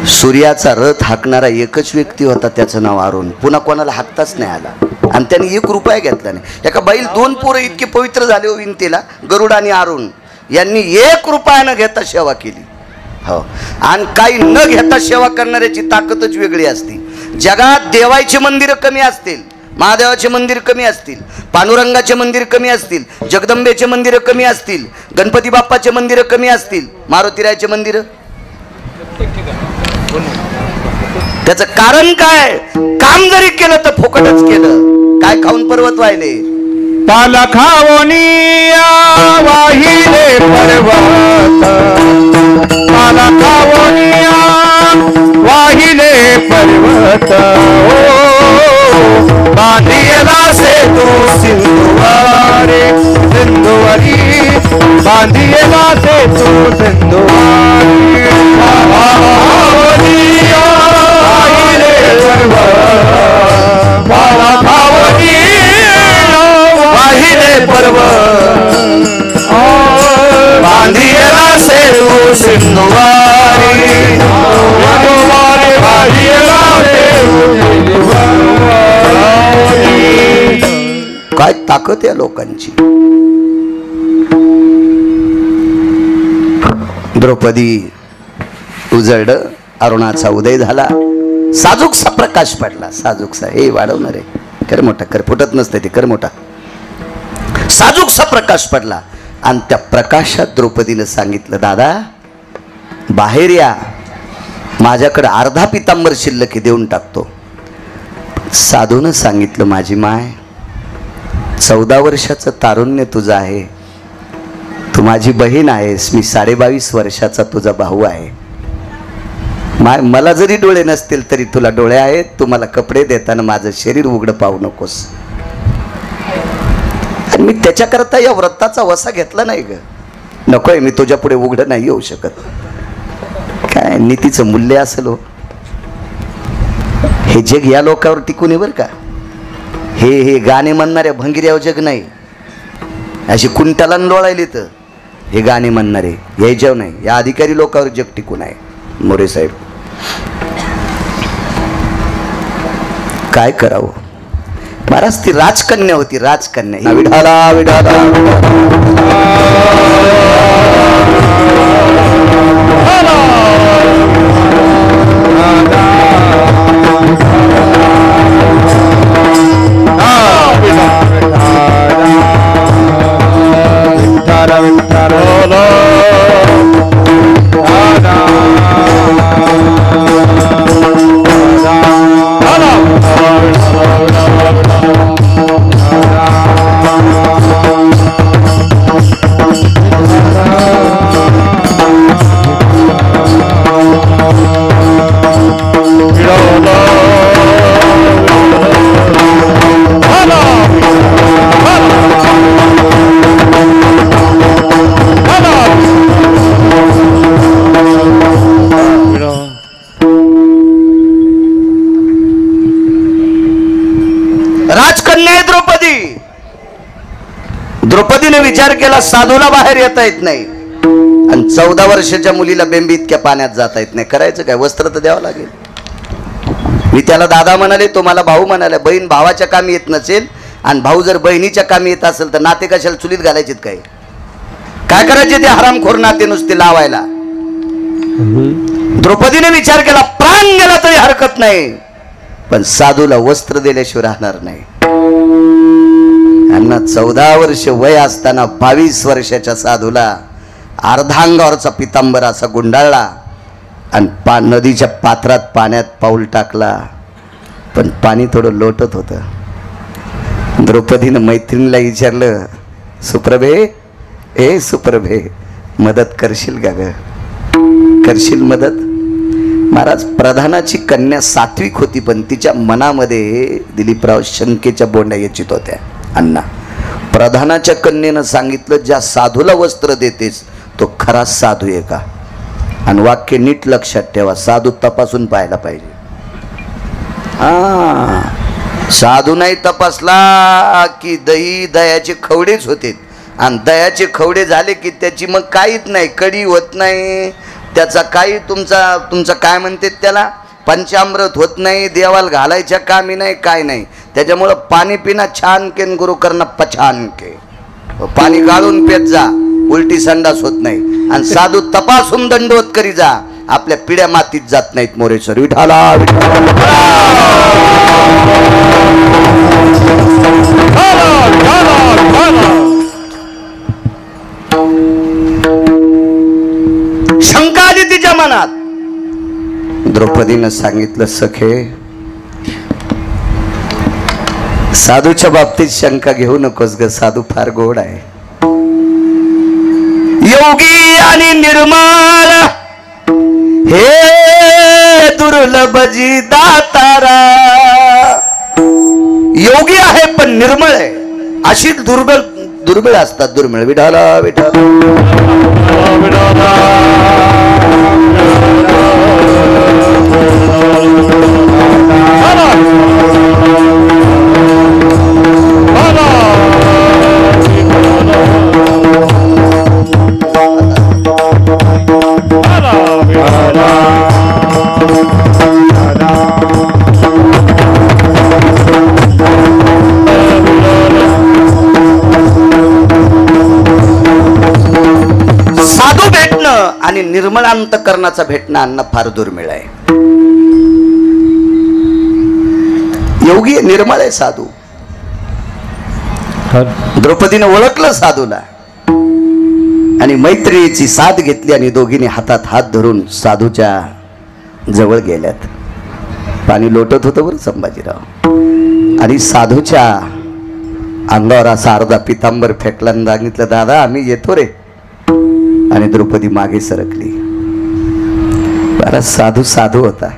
सूर्याचा रथ हाकणारा एकच व्यक्ती होता, त्याचं नाव अरुण. पुन्हा कोणाला हाकताच नाही आला आणि त्याने 1 रुपया घेतला नाही. एका बैल 2 पोरं इतके पवित्र झाले हो विनंतीला, गरुड आणि अरुण यांनी 1 रुपया न घेता सेवा केली. हो, आणि काही न घेता सेवा करणाऱ्याची ताकदच वेगळी असते. जगात देवाचे मंदिर कमी असतील, महादेवाचे मंदिर कमी असतील, पांडुरंगाचे मंदिर कमी असतील, जगदंबेचे मंदिर कमी असतील, गणपती बाप्पाचे मंदिर कमी असतील, मारुतीरायाचे मंदिर. त्याचं कारण काय? काम जरी केलं तर फुकटच केलं. काय खाऊन पर्वत वाहिले? पाला खावनिया वाहिले पर्वत, पाला खावनिया वाहिले पर्वत, बांधियला से तू सिंधुवारे सिंधुवारी, बांधियला से तू सिंधुवारी, खावनिया वाहिले पर्वत, पाला खावनिया वाहिले पर्वत, बांधियला से तू सिंधुवारी, सिंधुवारी बांधियला से तू सिंधुवारी. काय ताकद या लोकांची. द्रौपदी उजळड, अरुणाचा उदय झाला, साजूकसा प्रकाश पडला. साजूकसा हे वाढवणार आहे, कर मोठा कर, फुटत नसते ते, कर मोठा. साजूकसा प्रकाश पडला आणि त्या प्रकाशात द्रौपदीनं सांगितलं, दादा बाहेर या, माझ्याकडे अर्धा पितांबर शिल्लक देऊन टाकतो. साधूनं सांगितलं, माझी माय 14 वर्षाचं तारुण्य तुझं आहे, तू माझी बहीण आहेस, मी 22.5 वर्षाचा तुझा भाऊ आहे. माय मला जरी डोळे नसतील तरी तुला डोळे आहेत, तू मला कपडे देताना माझं शरीर उघडं पाहू नकोस. आणि मी त्याच्याकरता या व्रताचा वसा घेतला नाही ग, नकोय, मी तुझ्या पुढे उघडं नाही येऊ शकत. काय नीतीचं मूल्य असेल हो. हे जग या लोकांवर टिकून आहे बरं का. हे गाणे म्हणणारे भंगिऱ्यावर जग नाही, अशी कुंटाला लोळायली तर हे गाणे म्हणणारे यायच्यावर नाही, या अधिकारी लोकांवर जग टिकून आहे. मोरे साहेब काय करावं महाराज, ती राजकन्या होती, राजकन्या. विठाला विठाला द्रौपदीने विचार केला, साधूला बाहेर येता येत नाही आणि 14 वर्षाच्या मुलीला बेंबी इतक्या पाण्यात जाता येत नाही, करायचं काय, वस्त्र तर द्यावं लागेल. मी त्याला दादा म्हणाले, तो मला भाऊ म्हणाले. बहीण भावाच्या कामी येत नसेल आणि भाऊ जर बहिणीच्या कामी येत असेल तर नाते कशाला चुलीत घालायचे काय, काय करायचे ते हरामखोर नाते नुसते लावायला. द्रौपदीने विचार केला, प्राण गेला तरी हरकत नाही, पण साधूला वस्त्र दिल्याशिवाय राहणार नाही. यांना 14 वर्ष वय असताना 22 वर्षाच्या साधूला अर्धांगावरचा पितांबर असा गुंडाळला आणि नदीच्या पात्रात पाण्यात पाऊल टाकला, पण पाणी थोडं लोटत होतं. द्रौपदीनं मैत्रिणीला विचारलं, सुप्रभे ए सुप्रभे, मदत करशील का ग, करशील मदत. महाराज प्रधानाची कन्या सात्विक होती, पण तिच्या मनामध्ये दिलीपराव शंकेच्या बोंड्या येचित होत्या. अण्णा प्रधानाच्या कन्येनं सांगितलं, ज्या साधूला वस्त्र देतेस तो खरा साधू आहे का. आणि वाक्य नीट लक्षात ठेवा, साधू तपासून पाहायला पाहिजे. साधू नाही तपासला की दह्याचे खवडेच होते, आणि दह्याचे खवडे झाले की त्याची मग काहीच नाही, कडी होत नाही, त्याचा काही तुमचा काय म्हणते त्याला पंचामृत होत नाही, देवाला घालायच्या कामी नाही, काय नाही. त्याच्यामुळं पाणी पिणं छान के गुरु करणं पछान के, पाणी गाळून पेत जा, उलटी संडास होत नाही. आणि साधू तपासून दंडवत करी जा, आपल्या पिढ्या मातीत जात नाहीत. मोरेश्वर विठाला शंका आली तिच्या मनात. द्रौपदीनं सांगितलं, सखे साधूच्या बाबतीत शंका घेऊ नकोस ग, साधू फार गोड आहे, योगी आणि निर्मळ, हे दुर्लभ जी दातारा. योगी आहे पण निर्मळ आहे, अशी दुर्मिळ असतात, दुर्मिळ. विठाला विठाला आणि निर्मळ अंतकरणाचा भेटणं अन्न फार दुर्मिळ आहे. योगी निर्मळ आहे साधू. द्रौपदीने ओळखलं साधूला आणि मैत्रिणीची साथ घेतली आणि दोघींनी हातात हात धरून साधूच्या जवळ गेल्यात. पाणी लोटत होतं बरं संभाजीराव. आणि साधूच्या अंगावर असा अर्धा पितांबर फेकला आणि सांगितलं, दादा आम्ही येतो रे. आणि द्रौपदी मागे सरकली. बरा साधू साधू होता.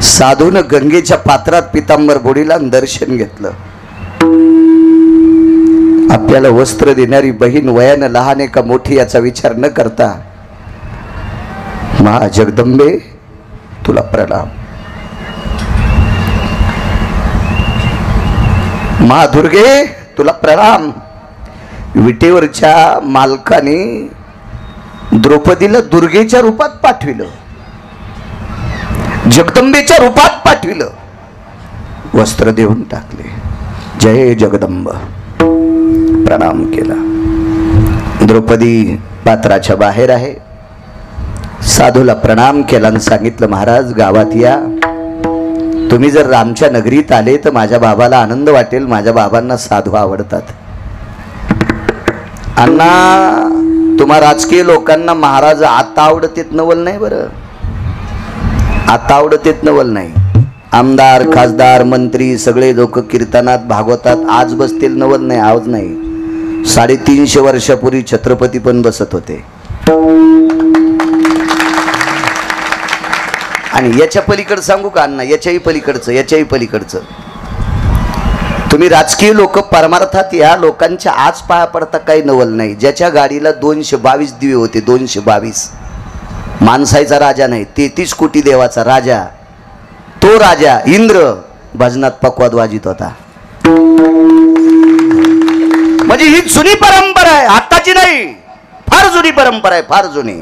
साधून गंगेच्या पात्रात पितांबर बोडीला दर्शन घेतलं. आपल्याला वस्त्र देणारी बहीण वयानं लहान आहे का मोठी याचा विचार न करता, महा जगदंबे तुला प्रणाम, महादुर्गे तुला प्रणाम. विटेवरच्या मालकाने द्रौपदीला दुर्गेच्या रूपात पाठविलं, जगदंबेच्या रूपात पाठविलं, वस्त्र देऊन टाकले. जय जगदंब प्रणाम केला. द्रौपदी पात्राच्या बाहेर आहे. साधूला प्रणाम केला आणि सांगितलं, महाराज गावात या. तुम्ही जर रामच्या नगरीत आले तर माझ्या बाबाला आनंद वाटेल. माझ्या बाबांना साधू आवडतात. अण्णा तुम्हा राजकीय लोकांना महाराज आता आवडतेत नवल नाही बरं, आता आवडतेत नवल नाही. आमदार खासदार मंत्री सगळे लोक कीर्तनात भागवतात. आज बसतील नवल नाही, आज नाही. 350 वर्षापूर्वी छत्रपती पण बसत होते. आणि याच्या पलीकडं सांगू का अण्णा, याच्याही पलीकडचं तुम्ही राजकीय लोक परमार्थात या लोकांच्या आज पाया पडता काही नवल नाही. ज्याच्या गाडीला 222 दिवे होते, 222, माणसाचा राजा नाही, 33 कोटी देवाचा राजा, तो राजा इंद्र भजनात पकवाद वाजित होता. म्हणजे ही जुनी परंपरा आहे, आताची नाही. फार जुनी परंपरा आहे, फार जुनी.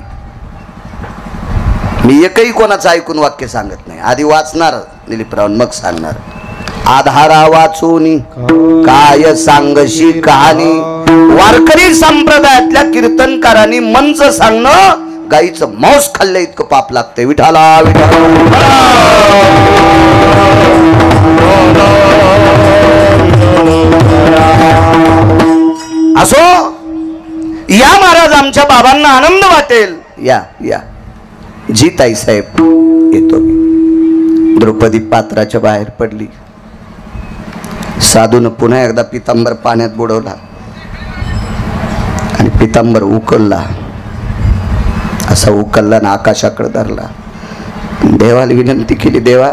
मी एकही कोणाचं ऐकून वाक्य सांगत नाही. आधी वाचणार दिलीपराव, मग सांगणार. आधारा वाचून काय सांगशी कहाणी. वारकरी संप्रदायातल्या कीर्तनकारांनी मंच सांगणं गाईचं मांस खाल्लं इतकं पाप लागतंय. विठाला असो, या महाराज आमच्या बाबांना आनंद वाटेल. या या जी ताई साहेब येतो. द्रौपदी पात्राच्या बाहेर पडली. साधून पुन्हा एकदा पितांबर पाण्यात बुडवला आणि पितांबर उकलला. असा उकलला ना आकाशाकडे धरला. देवाला विनंती केली, देवा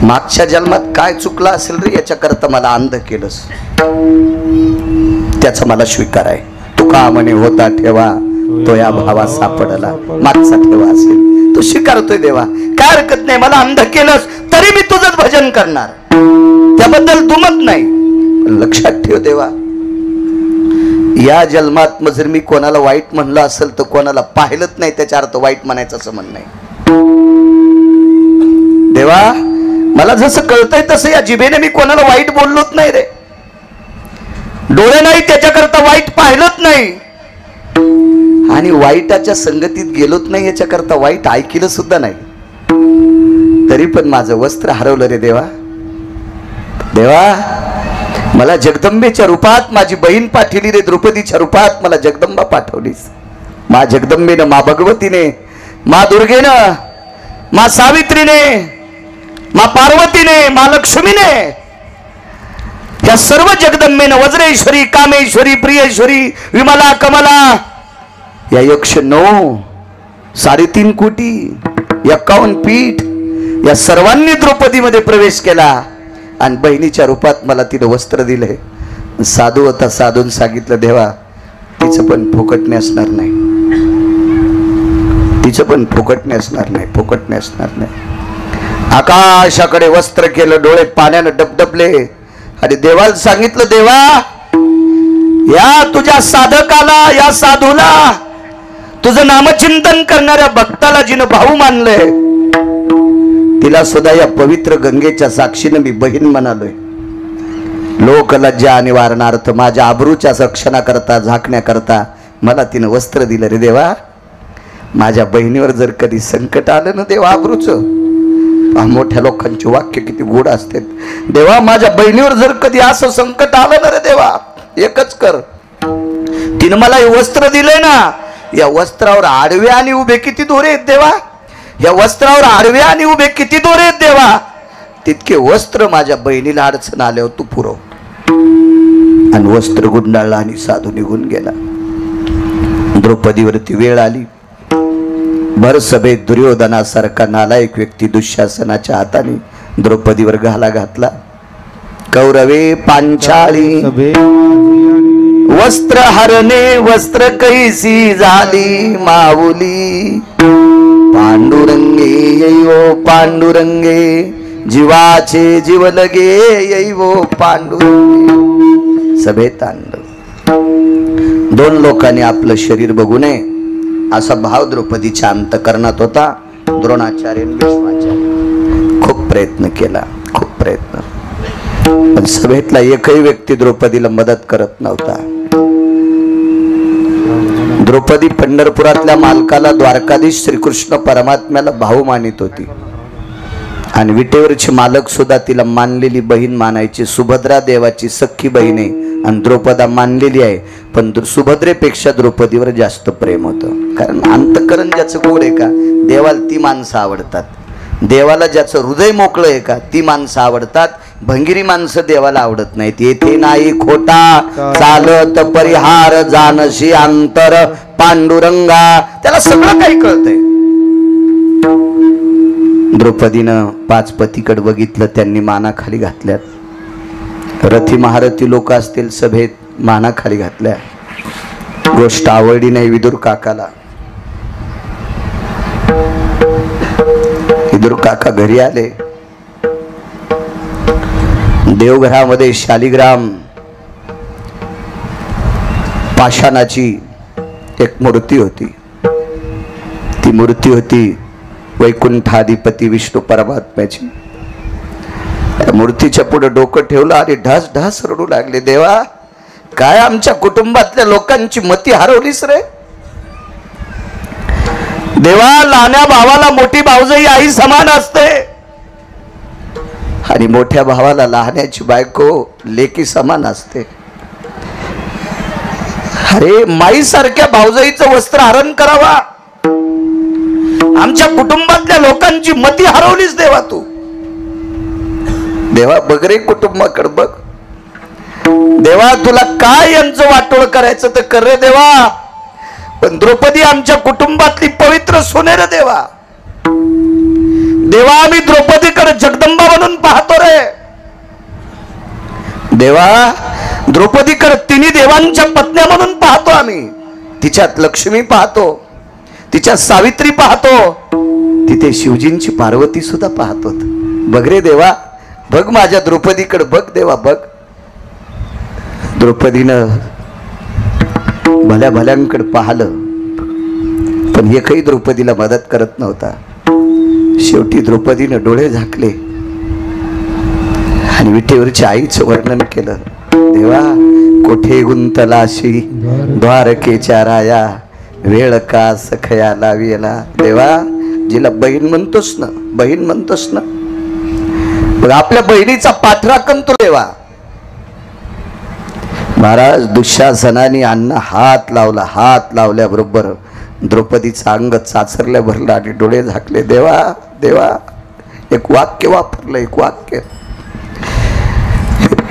मागच्या जन्मात काय चुकलं असेल रे, याच्याकरता मला अंध केलंस, त्याचा मला स्वीकार आहे. तुका म्हणे होता ठेवा तो या भावा सापडला. मागचा ठेवा असेल तो स्वीकारतोय देवा, काय हरकत नाही. मला अंध केलंस तरी मी तुझंच भजन करणार, त्याबद्दल दुमत नाही. लक्षात ठेव देवा, या जन्मात जर मी कोणाला वाईट म्हणलं असेल तर कोणाला पाहिलंच नाही त्याच्या अर्थ वाईट म्हणायचं असं म्हण नाही. देवा मला जसं कळतंय तसं या जिभेने मी कोणाला वाईट बोललोच नाही रे. डोळे नाही त्याच्याकरता वाईट पाहिलंच नाही आणि वाईटाच्या संगतीत गेलोच नाही याच्याकरता वाईट ऐकलं सुद्धा नाही. तरी पण माझं वस्त्र हरवलं रे देवा. देवा मला जगदंबेच्या रूपात माझी बहीण पाठवली रे. द्रौपदीच्या रूपात मला जगदंबा पाठवलीस. मा जगदंबेनं, मा भगवतीने, मा दुर्गेनं, मा सावित्रीने, मा पार्वतीने, मा लक्ष्मीने, या सर्व जगदंबेनं वज्रेश्वरी, कामेश्वरी, प्रियेश्वरी, विमला, कमला या 109 3.5 कोटी 51 पीठ या सर्वांनी द्रौपदीमध्ये प्रवेश केला आणि बहिणीच्या रूपात मला तिने वस्त्र दिले. साधू होता, साधून सांगितलं, देवा तिचं पण फुकटणे असणार नाही, तिचं पण फुकटणे असणार नाही, फुकटणे असणार नाही. आकाशाकडे वस्त्र केलं, डोळे पाण्यानं डबडबले आणि देवाला सांगितलं, देवा या तुझ्या साधकाला, या साधूला, तुझं नामचिंतन करणाऱ्या भक्ताला जिनं भाऊ मानलंय, तिला सुद्धा या पवित्र गंगेच्या साक्षीनं मी बहीण म्हणालोय. लोकलज्जा निवारणार्थ, माझ्या आबरूच्या रक्षणाकरता, झाकण्याकरता मला तिनं वस्त्र दिलं रे देवा. माझ्या बहिणीवर जर कधी संकट आलं ना देवा अब्रूचं, मोठ्या लोकांचे वाक्य किती गोड असतात. देवा माझ्या बहिणीवर जर कधी असं संकट आलं ना रे देवा, एकच कर, तिनं मला हे वस्त्र दिलंय ना, या वस्त्रावर आडवे आणि उभे किती दोरे आहेत देवा, या वस्त्रावर आडवे आणि उभे किती दोरे आहेत देवा, तितके वस्त्र माझ्या बहिणीला अडचण आल्यावर तू पुरव. आणि वस्त्र गुंडाळला आणि साधू निघून गेला. द्रौपदीवरती वेळ आली. भर सभेत दुर्योधनासारखा नालायक व्यक्ती दुःशासनाच्या हाताने द्रौपदीवर घाला घातला. कौरवे पांचाळी वस्त्र हरणे वस्त्र कैसी झाली माऊली. पांडुरंगे येईवो पांडुरंगे जीवाचे जीव लगे येईवो पांडुरंगे. सभेत आणलं. दोन लोकांनी आपलं शरीर बघू नये असा भाव द्रौपदीच्या अंतकरणात होता. द्रोणाचार्य भीष्माचार्य खूप प्रयत्न केला, खूप प्रयत्न, पण सभेतला एकही व्यक्ती द्रौपदीला मदत करत नव्हता. द्रौपदी पंढरपुरातल्या मालकाला द्वारकाधीश श्रीकृष्ण परमात्म्याला भाऊ मानित होती आणि विटेवरची मालक सुद्धा तिला मानलेली बहीण मानायची. सुभद्रा देवाची सख्खी बहीण आहे आणि द्रौपदा मानलेली आहे, पण सुभद्रेपेक्षा द्रौपदीवर जास्त प्रेम होतं. कारण अंतकरण ज्याचं गोड आहे का देवाला ती माणसं आवडतात. देवाला ज्याचं हृदय मोकळं आहे का ती माणसं आवडतात. भंगिरी माणसं देवाला आवडत नाहीत. येथे नाही खोटा चालत परिहार जानशी अंतर पांडुरंगा. त्याला सगळं काही कळतंय. द्रौपदीनं 5 पतीकडे बघितलं, त्यांनी माना खाली घातल्यात. रथी महारथी लोक असतील सभेत, माना खाली घातल्या. गोष्ट आवडली नाही विदुर काकाला. विदुर काका घरी आले. देवघरामध्ये शालिग्राम पाषाणाची एक मूर्ती होती. ती मूर्ती होती वैकुंठाधिपती विष्णू परमात्म्याची. मूर्तीच्या पुढे डोकं ठेवलं आणि ढास ढास रडू लागले. देवा काय आमच्या कुटुंबातल्या लोकांची मती हरवलीस रे देवा. लहान्या भावाला मोठी भाऊजाई आई समान असते आणि मोठ्या भावाला लहान्याची बायको लेकी समान असते. अरे माई सारख्या भाऊजाईचं वस्त्र हरण करावा. आमच्या कुटुंबातल्या लोकांची मती हरवलीस देवा तू. देवा बघ रे कुटुंबाकडे बघ. देवा तुला काय यांचं वाटोळ करायचं तर कर रे देवा, पण द्रौपदी आमच्या कुटुंबातली पवित्र सोने रे देवा. देवा आम्ही द्रौपदीकडे जगदंबा म्हणून पाहतो रे देवा. द्रौपदीकडे तिन्ही देवांच्या पत्न्या म्हणून पाहतो आम्ही. तिच्यात लक्ष्मी पाहतो, तिच्यात सावित्री पाहतो, तिथे शिवजींची पार्वती सुद्धा पाहतो. बघ रे देवा बघ, माझ्या द्रौपदीकडे बघ देवा बघ. द्रौपदीनं भल्या भल्यांकडे पाहिलं, पण एकही द्रौपदीला मदत करत नव्हता. शेवटी द्रौपदीनं डोळे झाकले आणि विटेवरच्या आईचं वर्णन केलं. देवा कोठे गुंतलाशी द्वारकेच्या राया, वेळ का सखया लाविला. देवा जिला बहीण म्हणतोस ना, बहीण म्हणतोस ना, बघ आपल्या बहिणीचा पाठराखण तू देवा. महाराज दुःशासनाने अण्णा हात लावला. हात लावल्याबरोबर द्रौपदीचं अंग चाचरल्या भरलं आणि डोळे झाकले. देवा देवा एक वाक्य वापरलं, एक वाक्य.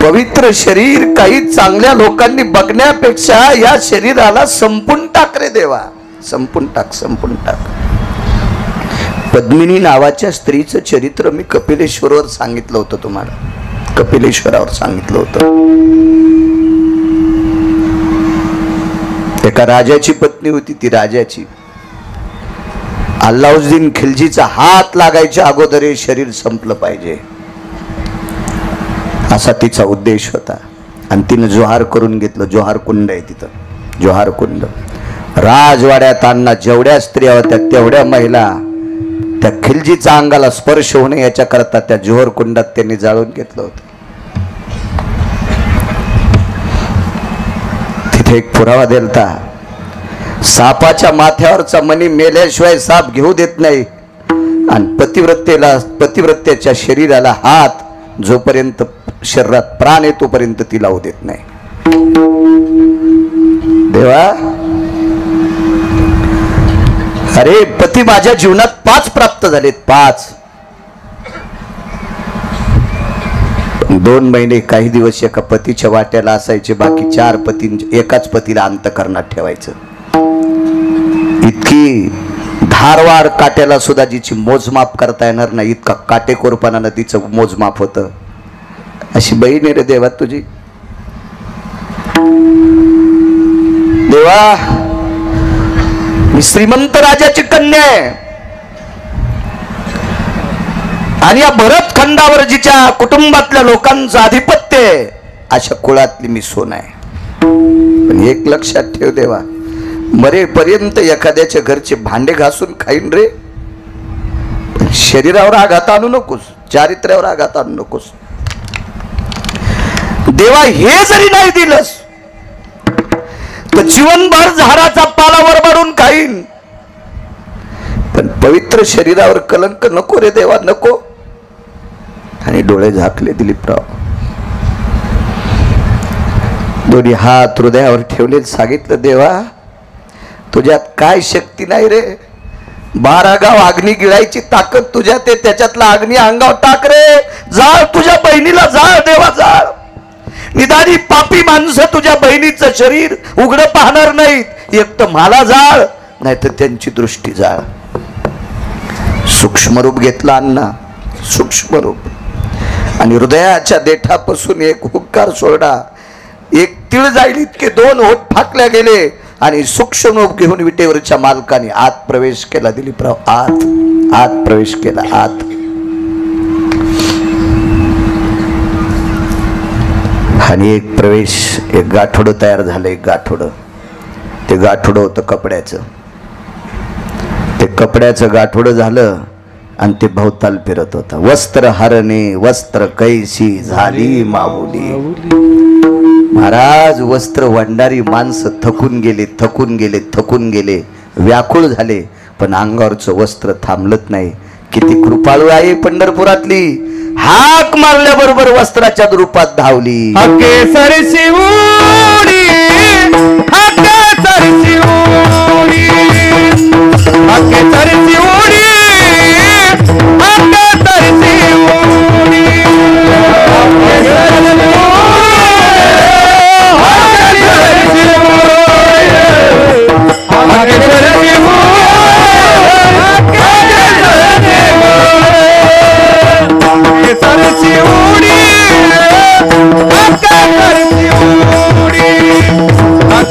पवित्र शरीर काही चांगल्या लोकांनी बघण्यापेक्षा या शरीराला संपून टाक रे देवा. संपून टाक, संपून टाक. पद्मिनी नावाच्या स्त्रीचं चरित्र मी कपिलेश्वरवर सांगितलं होतं तुम्हाला. कपिलेश्वरावर सांगितलं होतं. एका राजाची पत्नी होती. ती राजाची अल्लाउद्दीन खिलजीचा हात लागायच्या अगोदर हे शरीर संपलं पाहिजे असा तिचा उद्देश होता. आणि तिनं जोहार करून घेतलं. जोहार कुंड आहे तिथं, जोहार कुंड. राजवाड्यात अण्णा जेवढ्या स्त्रिया होत्या तेवढ्या महिला त्या खिलजीच्या अंगाला स्पर्श होणे याच्या करता त्या जोहर कुंडात त्यांनी जाळून घेतलं होतं. तिथे एक पुरावा दिलता. सापाच्या माथ्यावरचा मणी मेल्याशिवाय साप घेऊ देत नाही आणि पतिव्रतेच्या शरीराला हात जोपर्यंत शरीरात प्राण आहे तोपर्यंत ती लावू देत नाही. देवा, अरे पती माझ्या जीवनात 5 प्राप्त झालेत, 5. 2 महिने काही दिवस एका पतीच्या वाट्याला असायचे, बाकी 4 एकाच पतीला अंतःकरणात ठेवायचं. इतकी धारवार काट्याला सुद्धा जिची मोजमाप करता येणार नाही इतका काटेकोरपणानं तिचं मोजमाप होतं. अशी बहीण आहे रे देवा तुझी. देवा, मी श्रीमंत राजाची कन्या आहे आणि या भरत खंडावर जिच्या कुटुंबातल्या लोकांचं आधिपत्य आहे अशा कुळातली मी सोन आहे. पण एक लक्षात ठेव देवा, मरेपर्यंत एखाद्याच्या घरचे भांडे घासून खाईन रे, शरीरावर आघात आणू नकोस, चारित्र्यावर आघात आणू नकोस. देवा, हे जरी नाही दिलंस तर जीवनभर झाडाचा पाला वरबाडून खाईन, पण पवित्र शरीरावर कलंक नको रे देवा, नको. आणि डोळे झाकले दिलीपराव, दोन्ही हात हृदयावर ठेवले, सांगितलं देवा तुझ्यात काय शक्ती नाही रे. 12 गाव अग्नी गिळायची ताकद तुझ्यात आहे, त्याच्यातला अग्नी अंगावर टाक रे. जाळ तुझ्या बहिणीला, जाळ देवा, जाळ. निदानी पापी माणसं तुझ्या बहिणीचं शरीर उघडं पाहणार नाहीत, एक तर मला जाळ नाही तर त्यांची दृष्टी जाळ. सूक्ष्म रूप घेतला अण्णा, सूक्ष्म रूप. आणि हृदयाच्या देठापासून एक हुंकार सोडा, एक तीळ जाईल इतके 2 होठ फाकल्या गेले आणि सूक्ष्म रूप घेऊन विटेवरच्या मालकाने आत प्रवेश केला. दिलीपराव, आत प्रवेश केला, आत. आणि एक प्रवेश, एक गाठोडं तयार झालं, एक गाठोडं. ते गाठोडं होतं कपड्याचं. ते कपड्याचं गाठोडं झालं आणि ते भोवताल फिरत होता. वस्त्र हरणे वस्त्र कैसी झाली माऊली. महाराज, वस्त्र वंडारी माणसं थकून गेले, व्याकुळ झाले, पण अंगावरचं वस्त्र थांबलत नाही. किती कृपाळू आहे पंढरपुरातली. हाक मारल्याबरोबर वस्त्राच्या रूपात धावली. केसरची उडी, केसरची उडी, केसरची उडी,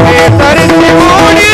केसरची उडी.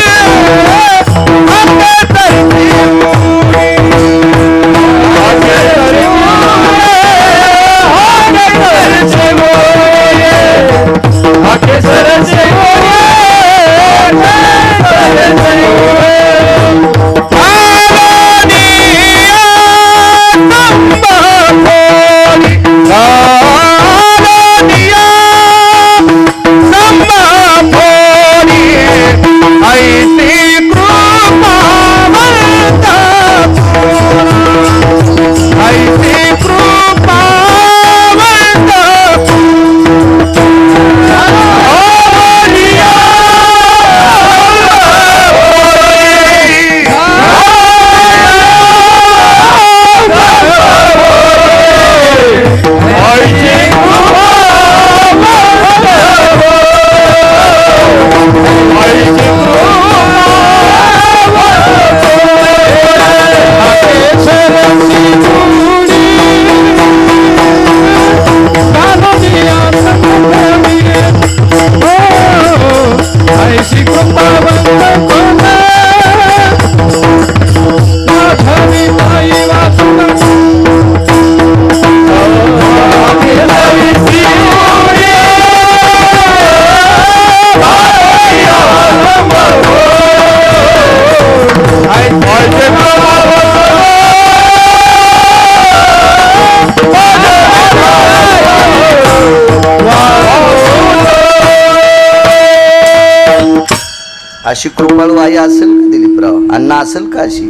अशी कृपाळू आई असेल का दिलीपराव? अण्णा असेल का अशी?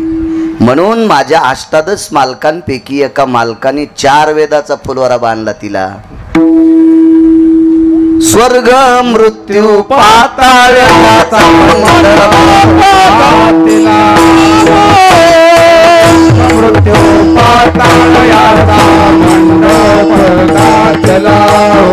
म्हणून माझ्या अष्टादश मालकांपैकी एका मालकाने 4 वेदाचा फुलवारा बांधला तिला. स्वर्ग मृत्यू पाताळ मृत्यू पाताळ याचा मंडप गाजला हो.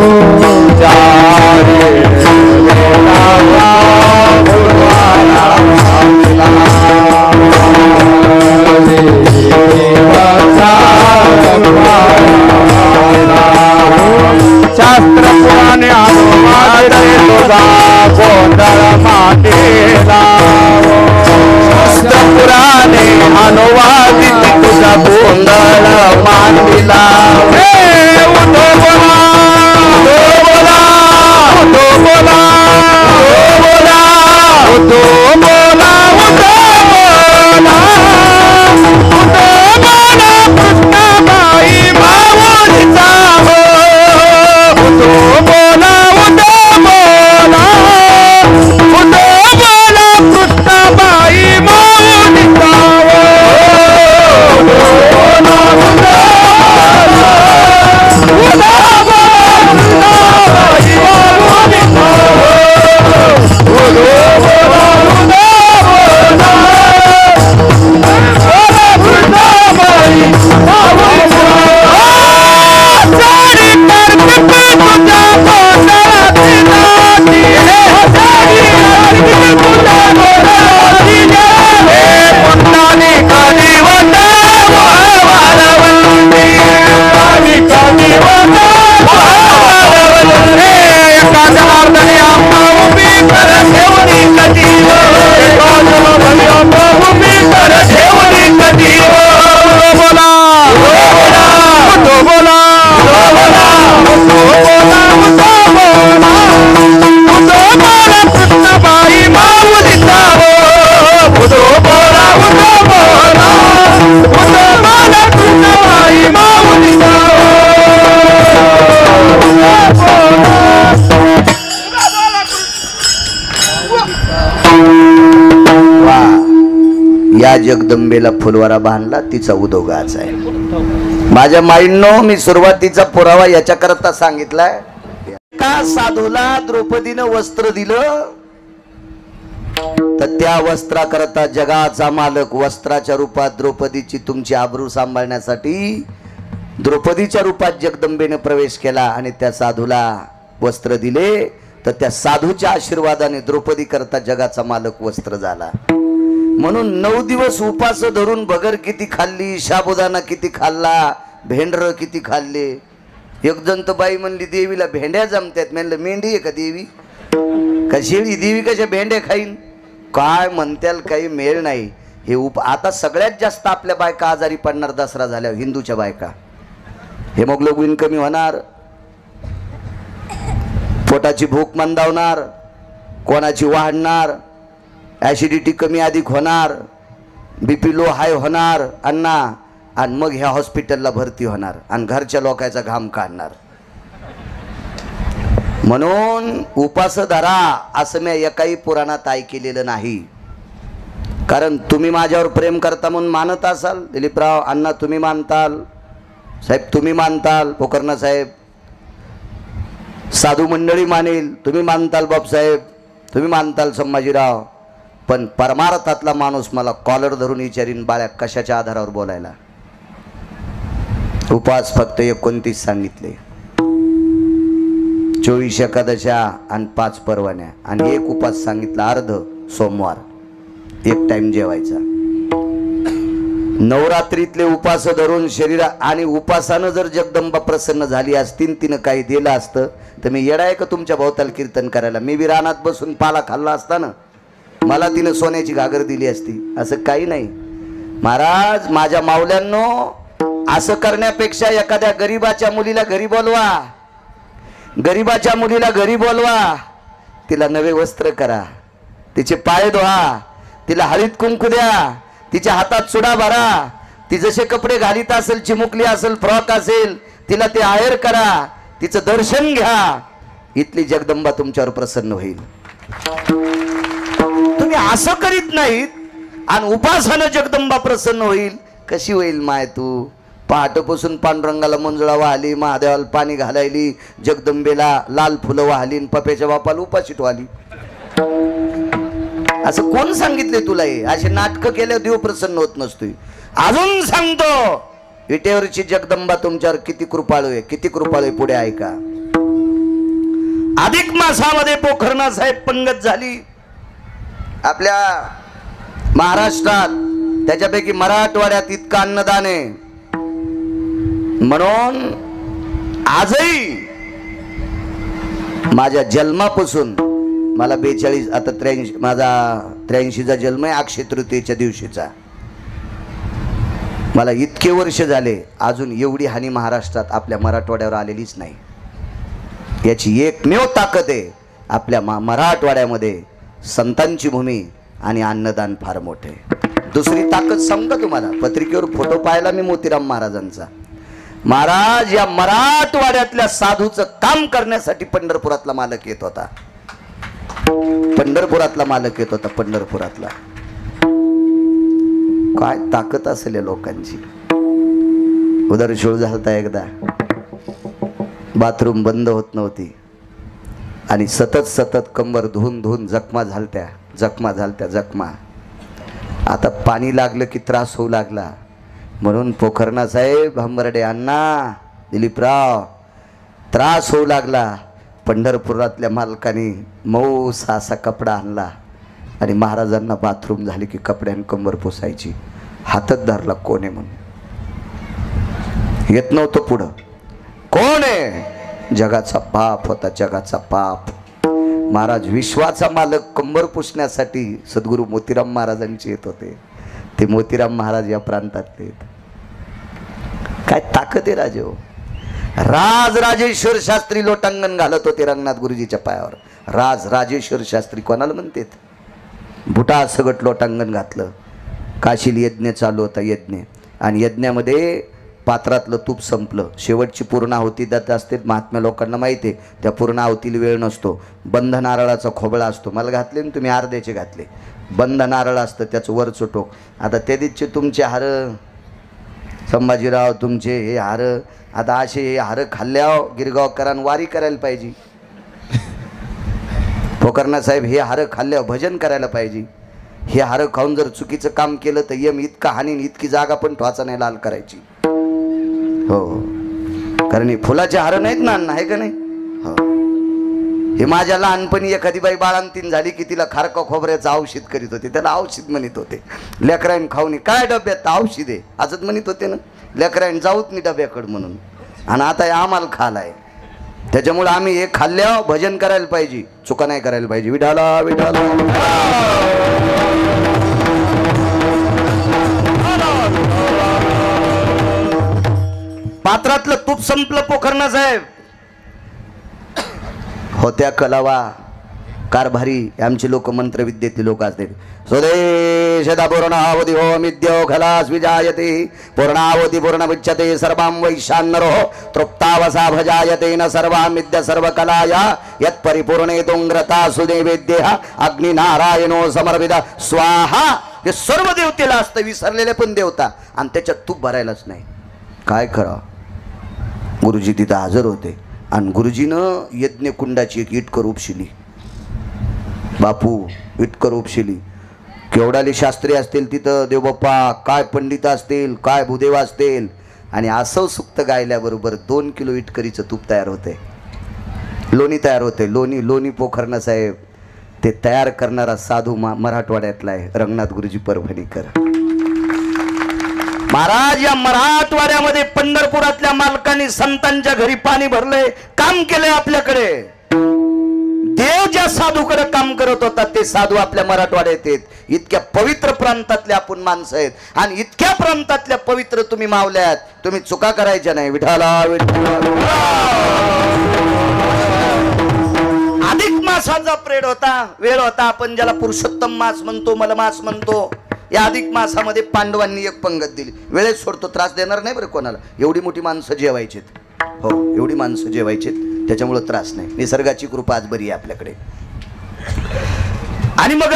शास्त्र पुराणे अनुवाद तुझा गोंधळ मांडला. शास्त्र पुराणे अनुवादित तुझा गोंधळ मांडला. उठो बोला उठो बोला उठो बोला उठो बोला उठो बोला कृष्णाबाई माऊलीचा हो. उठो बोला उठो बोला उठो बोला कृष्णाबाई माऊलीचा हो. या जगदंबेला फुलवारा बांधला तिचा उदोगाच आहे. माझ्या माईंनो, मी सुरुवातीचा पुरावा याच्याकरता सांगितलाय. का साधूला द्रौपदीनं वस्त्र दिलं तर त्या वस्त्राकरता जगाचा मालक वस्त्राच्या रूपात द्रौपदीची तुमची आबरू सांभाळण्यासाठी द्रौपदीच्या रूपात जगदंबेने प्रवेश केला आणि त्या साधूला वस्त्र दिले. तर त्या साधूच्या आशीर्वादाने द्रौपदी करता जगाचा मालक वस्त्र झाला. म्हणून 9 दिवस उपास धरून बगर किती खाल्ली, साबुदाणा किती खाल्ला, भेंडर किती खाल्ले. एक जण तर बाई म्हणली देवीला भेंड्या जमतात. म्हणलं मेंढी आहे का देवी? का शेळी? देवी कशा भेंड्या खाईन? काय म्हणत्याल, काही मेळ नाही. हे आता सगळ्यात जास्त आपल्या बायका आजारी पडणार दसरा झाल्यावर, हिंदूच्या बायका. हेमोग्लोबिन कमी होणार, पोटाची भूक मंदावणार, कोणाची वाढणार, ॲसिडिटी कमी अधिक होणार, बीपी लो हाय होणार अण्णा, आणि मग ह्या हॉस्पिटलला भरती होणार आणि घरच्या लोकांचा घाम काढणार. म्हणून उपास धरा असं मी एकाही पुराणात ऐकलेलं नाही. कारण तुम्ही माझ्यावर प्रेम करता म्हणून मानत असाल. दिलीपराव अण्णा तुम्ही मानताल, साहेब तुम्ही मानताल, पोकर्णा साहेब, साधू मंडळी मानेल, तुम्ही मानताल, बापसाहेब तुम्ही मानताल, संभाजीराव. पण परमार्थातला माणूस मला कॉलर धरून विचारीन, बाळ्या कशाच्या आधारावर बोलायला? उपास फक्त 29 सांगितले, 24 एकादशा आणि 5 परवान्या, आणि एक उपास सांगितला अर्ध सोमवार, एक टाइम जेवायचा. नवरात्रीतले उपास धरून शरीरा आणि उपासानं जर जगदंबा प्रसन्न झाली असती, तिनं काही दिलं असतं तर मी येडा आहे का तुमच्या भोवताल कीर्तन करायला? मी बी रानात बसून पाला खाल्ला असता ना, मला तिनं सोन्याची घागर दिली असती. असं काही नाही महाराज. माझ्या माऊल्यांनो, असं करण्यापेक्षा एखाद्या गरीबाच्या मुलीला घरी बोलवा, गरीबाच्या मुलीला घरी बोलवा, तिला नवे वस्त्र करा, तिचे पाय धुवा, तिला हळीत कुंकू द्या, तिच्या हातात चुडा भरा, ती जसे कपडे घालीत असेल, चिमुकली असेल, फ्रॉक असेल, तिला ते आहेर करा, तिचं दर्शन घ्या. इथली जगदंबा तुमच्यावर प्रसन्न होईल. तुम्ही असं करीत नाहीत आणि उपासना जगदंबा प्रसन्न होईल. कशी होईल माय तू? पहाटपासून पांडुरंगाला मंजुळा वाहली, महादेवाला पाणी घालायली, जगदंबेला लाल फुलं वाहली, पप्याच्या बापाला उपाशी ठेवली. असं कोण सांगितले तुला? हे असे नाटकं केल्यावर देव प्रसन्न होत नसतोय. अजून सांगतो, विटेवरची जगदंबा तुमच्यावर किती कृपाळू आहे, किती कृपाळू आहे. पुढे ऐका. अधिक मासामध्ये पोखरणा साहेब पंगत झाली आपल्या महाराष्ट्रात, त्याच्यापैकी मराठवाड्यात इतकं अन्नदान आहे म्हणून आजही माझ्या जन्मापासून, मला 42 आता 83, माझा 83चा जन्म आहे अक्षय तृतीयेच्या दिवशीचा. मला इतके वर्ष झाले, अजून एवढी हानी महाराष्ट्रात आपल्या मराठवाड्यावर आलेलीच नाही. याची एकमेव ताकद आहे आपल्या मराठवाड्यामध्ये संतांची भूमी आणि अन्नदान फार मोठे. दुसरी ताकद सांगू का तुम्हाला? पत्रिकेवर फोटो पाहिला मी मोतीराम महाराजांचा. महाराज या मराठवाड्यातल्या साधूचं काम करण्यासाठी पंढरपुरातला मालक येत होता. पंढरपुरातला मालक येत होता. पंढरपुरातला. काय ताकद असेल या लोकांची. उदरशोळ झालता एकदा, बाथरूम बंद होत नव्हती आणि सतत सतत कंबर धुवून धुवून जखमा झालत्या. आता पाणी लागलं की त्रास होऊ लागला म्हणून पोखरणा साहेब, हंबर्डे अण्णा, दिलीपराव, त्रास होऊ लागला. पंढरपुरातल्या मालकाने मऊस असा कपडा आणला आणि महाराजांना बाथरूम झाली की कपड्याने कंबर पुसायची. हातात धरला, कोण आहे म्हणून. येत नव्हतं पुढं. कोण आहे? जगाचा बाप होता, जगाचा बाप. महाराज विश्वाचा मालक कंबर पुसण्यासाठी सद्गुरू मोतीराम महाराजांचे येत होते. ते मोतीराम महाराज या प्रांतातले. काय ताकद आहे राजे. राजेश्वर शास्त्री लोटांगण घालत होते रंगनाथ गुरुजीच्या पायावर. राजेश्वर शास्त्री कोणाला म्हणतात? बुटा सगट लोटांगण घातलं. काशील यज्ञ चालू होता, यज्ञ. आणि यज्ञामध्ये पात्रातलं तूप संपलं. शेवटची पूर्णाहुती देत असते. महात्म्या लोकांना माहिती आहे त्या पूर्णाहुतीला वेळ नसतो. बंध नारळाचा खोबळा असतो. मला घातले ना तुम्ही, अर्ध्याचे घातले. बंध नारळ असतं त्याचं वरचं टोक. आता त्या दिवशी तुमचे हार, संभाजीराव तुमचे हे हार, आता असे हे हार खाल्ल्यावर गिरगावकरांना वारी करायला पाहिजे. पोखरणा साहेब हे हार खाल्ल्यावर भजन करायला पाहिजे. हे हार खाऊन जर चुकीचं काम केलं तर यम इतका हानी, इतकी जागा पण ठोचा नाही लाल करायची. हो, कारण हे फुलाचे हार नाहीत ना, आहे का नाही? हो. हे माझ्या लहानपणी एखादी बाई बाळांतीन झाली की तिला खारका खोबऱ्याचं औषध करीत होते. त्याला औषध म्हणत होते. लेकराईन खाऊन काय डब्यात औषध आहे असंच म्हणत होते ना. लेकराईन जाऊत नाही डब्याकडं म्हणून. आणि आता हे आम्हाला खालाय. त्याच्यामुळे आम्ही हे खाल्ल्यावर भजन करायला पाहिजे, चुका नाही करायला पाहिजे. विठाला विठाला. पात्रातलं तूप संपलं. पोखरणा साहेब होत्या कलावा कारभारी. आमचे लोक मंत्रविद्येतील लोक असते. स्वदेशदा पूर्णावधी हो मिद्यो खलास विजायते पूर्णावधी पूर्णमुच्यते सर्वां वैशान्नरो तृप्तावसा भजायते न सर्वा मिद्य सर्व कलाया यत् परिपूर्णे तुंग्रता सुदेवेद्यः अग्नि नारायणो समर्पिता स्वाहा. हे सर्व देवतेला असतं, विसरलेले पण देवता. आणि त्याच्यात तूप भरायलाच नाही. काय करा? गुरुजी तिथं हजर होते आणि गुरुजीनं यज्ञकुंडाची एक इटकर उपशिली. बापू इटकर उपशिली. केवढाले शास्त्री असतील तिथं, देवबाप्पा, काय पंडित असतील, काय भूदेव असतील. आणि असं सुक्त गायल्याबरोबर 2 किलो इटकरीचं तूप तयार होते. लोणी तयार होते. लोणी पोखरणा साहेब ते तयार करणारा साधू मराठवाड्यातला आहे, रंगनाथ गुरुजी परभणीकर महाराज. या मराठवाड्यामध्ये पंढरपुरातल्या मालकांनी संतांच्या घरी पाणी भरलंय, काम केलंय आपल्याकडे. देव ज्या साधूकडे काम करत होता ते साधू आपल्या मराठवाड्यात आहेत. इतक्या पवित्र प्रांतातले आपण माणसं आहेत आणि इतक्या प्रांतातल्या पवित्र तुम्ही मावल्यात. तुम्ही चुका करायच्या नाही. विठाला विठाला. अधिक मासाचा प्रेड होता, वेळ होता. आपण ज्याला पुरुषोत्तम मास म्हणतो, मलमास म्हणतो. या अधिक मासामध्ये पांडवांनी एक पंगत दिली. वेळेत सोडतो, त्रास देणार नाही बरं कोणाला. एवढी मोठी माणसं जेवायचीत. हो, एवढी माणसं जेवायचीत, त्याच्यामुळं त्रास नाही. निसर्गाची कृपा आज बरी आहे आपल्याकडे. आणि मग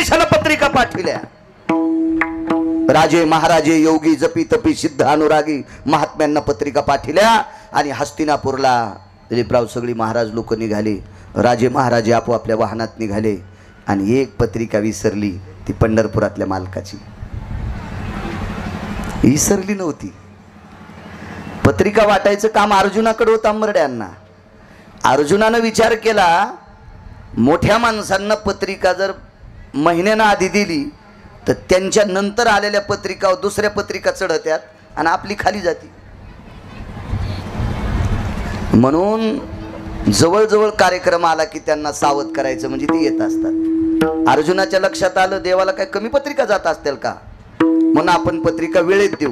देशाला पत्रिका पाठविल्या. राजे महाराजे योगी जपी तपी सिद्ध अनुरागी महात्म्यांना पत्रिका पाठविल्या. आणि हस्तिनापूरला दिलीपराव सगळी महाराज लोक निघाले. राजे महाराजे आपोआपल्या वाहनात निघाले. आणि एक पत्रिका विसरली, ती पंढरपुरातल्या मालकाची. विसरली नव्हती. पत्रिका वाटायचं काम अर्जुनाकडे होतं आंबर्ड्यांना. अर्जुनानं विचार केला, मोठ्या माणसांना पत्रिका जर महिन्यानं आधी दिली तर त्यांच्या नंतर आलेल्या पत्रिकावर दुसऱ्या पत्रिका चढत्यात आणि आपली खाली जाती. म्हणून जवळजवळ कार्यक्रम आला की त्यांना सावध करायचं, म्हणजे ते येत असतात. अर्जुनाच्या लक्षात आलं, देवाला काय कमी पत्रिका जात असतील का, म्हणून आपण पत्रिका वेळेत देऊ.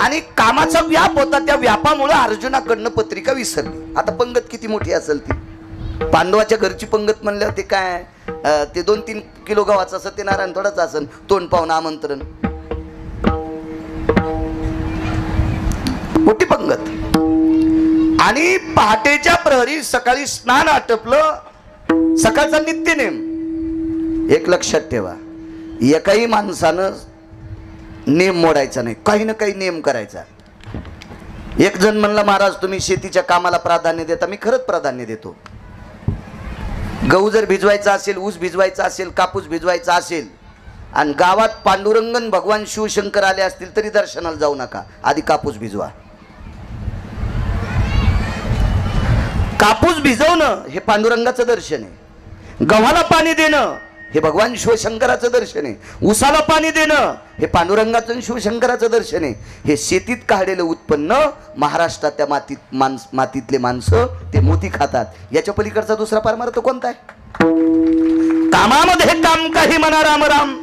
आणि कामाचा व्याप होता, त्या व्यापामुळे अर्जुनाकडनं पत्रिका विसरली. आता पंगत किती मोठी असेल ती. पांडवाच्या घरची पंगत म्हणल्यावर ते काय, ते 2-3 किलो गव्हाचं सत्यनारायण थोडंच असन, तोंड पाहून आमंत्रण, मोठी पंगत. आणि पहाटेच्या प्रहरी सकाळी स्नान आटपलं, सकाळचा नित्यनेम. एक लक्षात ठेवा, एकाही माणसानं नेम मोडायचा नाही, काही ना काही नेम करायचा. एक जण म्हणला, महाराज तुम्ही शेतीच्या कामाला प्राधान्य देता. मी खरंच प्राधान्य देतो. गहू जर भिजवायचा असेल, ऊस भिजवायचा असेल, कापूस भिजवायचा असेल, आणि गावात पांडुरंगन भगवान शिवशंकर आले असतील तरी दर्शनाला जाऊ नका, आधी कापूस भिजवा. कापूस भिजवणं हे पांडुरंगाचं दर्शन आहे. गव्हाला पाणी देणं हे भगवान शिवशंकराचं दर्शन आहे. उसाला पाणी देणं हे पांडुरंगाचं आणि शिवशंकराचं दर्शन आहे. हे शेतीत काढलेलं उत्पन्न महाराष्ट्राच्या मातीतले माणसं ते मोती खातात. याच्या पलीकडचा दुसरा परमार्थ कोणता आहे? कामामध्ये काम काही म्हणा राम राम.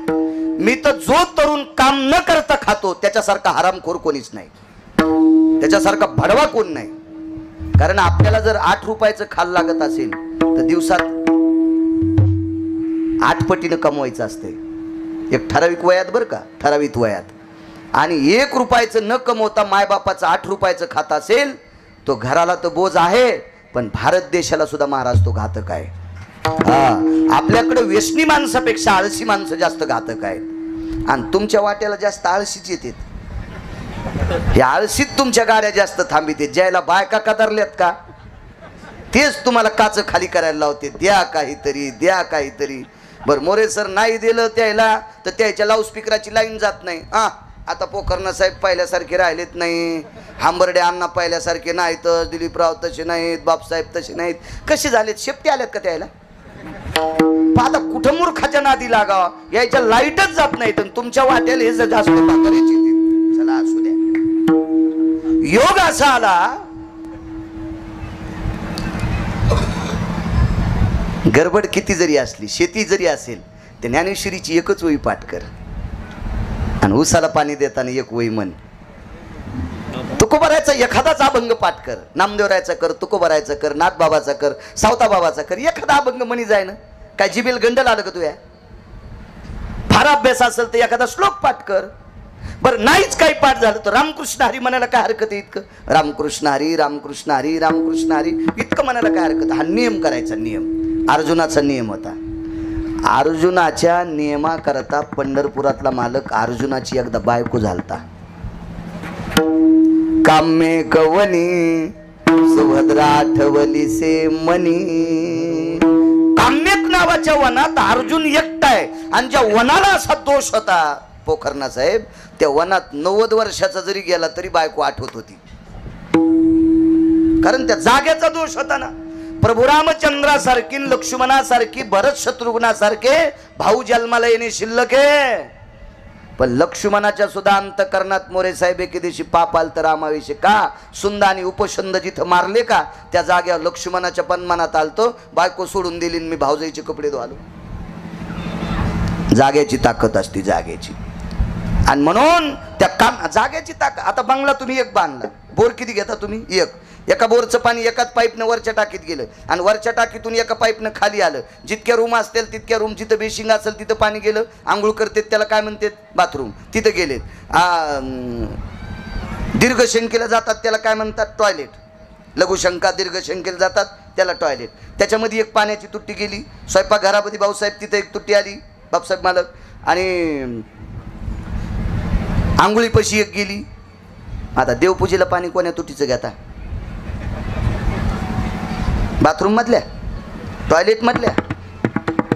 मी तर जो तरुण काम न करता खातो त्याच्यासारखा हरामखोर कोणीच नाही, त्याच्यासारखा भडवा कोण नाही. कारण आपल्याला जर 8 रुपयाचं खाल लागत असेल तर दिवसात 8 पटीनं कमवायचं असते. एक ठराविक वयात, बरं का, ठराविक वयात. आणि 1 रुपयाचं न कमवता मायबापाचं 8 रुपयाचं खात असेल तो घराला तर बोज आहे, पण भारत देशाला सुद्धा महाराज तो घातक आहे. आपल्याकडे व्यसनी माणसापेक्षा आळशी माणसं जास्त घातक आहेत. आणि तुमच्या वाट्याला जास्त आळशीच येतात. या आळशीत तुमच्या गाड्या जास्त थांबित. ज्याला बायका कदरल्यात का तेच तुम्हाला काच खाली करायला लावते. द्या काहीतरी, द्या काहीतरी. बरं मोरे सर नाही दिलं त्याला तर त्याच्या लाऊडस्पीकराची लाईन जात नाही. आता पोखरणा साहेब पहिल्यासारखे राहिलेत नाही, हांबर्डे अण्णा पहिल्यासारखे नाहीत, दिलीपराव तसे नाहीत, बापसाहेब तसे नाहीत. कसे झालेत? शेपटी आल्यात का त्याला? आता कुठं मूर्खाच्या नादी लागावा, याच्या लाईटच जात नाही. तर तुमच्या वाट्याला हे जास्त पातळीची. चला असू द्या. योग असा आला, गडबड किती जरी असली, शेती जरी असेल, तर ज्ञानेश्वरीची एकच ओळी पाठ कर. आणि उसाला पाणी देताना एक ओळी म्हण. तुकोबारायचा एखादाच अभंग पाठ कर. नामदेवरायचा कर, तुकोबारायचा कर, नाथबाबाचा कर, सावता बाबाचा कर. एखादा अभंग म्हणी जाय ना. काय जिबेल गंडल आलं का तुया? फार अभ्यास असेल तर एखादा श्लोक पाठ कर. बरं नाहीच काही पाठ झालं तर रामकृष्ण हरी म्हणायला काय हरकत आहे? इतकं रामकृष्ण हरी, रामकृष्ण हरी, रामकृष्ण हरी इतकं म्हणायला काय हरकत? हा नियम करायचा. नियम अर्जुनाचा नियम होता. अर्जुनाच्या नियमाकरता पंढरपुरातला मालक अर्जुनाची एकदा बायको झालता. काम्ये कवनी सुभद्रा आठवली से मनी. काम्यक नावाच्या वनात अर्जुन एकटाय. आणि ज्या वनाला असा दोष होता पोखरणा साहेब, त्या वनात 90 वर्षाचा जरी गेला तरी बायको आठवत होती. कारण त्या जागेचा दोष होता ना. प्रभू रामचंद्रासारखी, लक्ष्मणासारखी, भरत शत्रुघ्नासारखे भाऊ जन्माला येणे शिल्लक आहे. पण लक्ष्मणाच्या सुद्धा अंतकरणात मोरे साहेब एके दिवशी पाप आल तर रामाविषयी का सुंद आणि उपशंद जिथं मारले का त्या जागेवर लक्ष्मणाच्या पण मनात आलतो, बायको सोडून दिली मी भाऊजाईचे कपडे धुवालो. जागेची ताकद असते, जागेची. आणि म्हणून त्या काम जागेची ताकद. आता बंगला तुम्ही एक बांधला, बोर किती घेता तुम्ही? एका बोरचं पाणी एकाच पाईपनं वरच्या टाकीत गेलं आणि वरच्या टाकीतून एका पाईपनं खाली आलं. जितक्या रूम असतील तितक्या रूम, जिथं बेसिंग असेल तिथं पाणी गेलं. आंघोळ करतात त्याला काय म्हणतात? बाथरूम. तिथं गेलेत. दीर्घशंकेला जातात त्याला काय म्हणतात? टॉयलेट. लघुशंका दीर्घशंकेला जातात त्याला टॉयलेट. त्याच्यामध्ये एक पाण्याची तुट्टी गेली. स्वयंपाक घरामध्ये भाऊसाहेब तिथं एक तुट्टी आली. बापसाहेब मालक. आणि आंघोळीपाशी एक गेली. आता देवपूजेला पाणी कोण्या तुटीचं घेता? बाथरूम मधल्या, टॉयलेट मधल्या,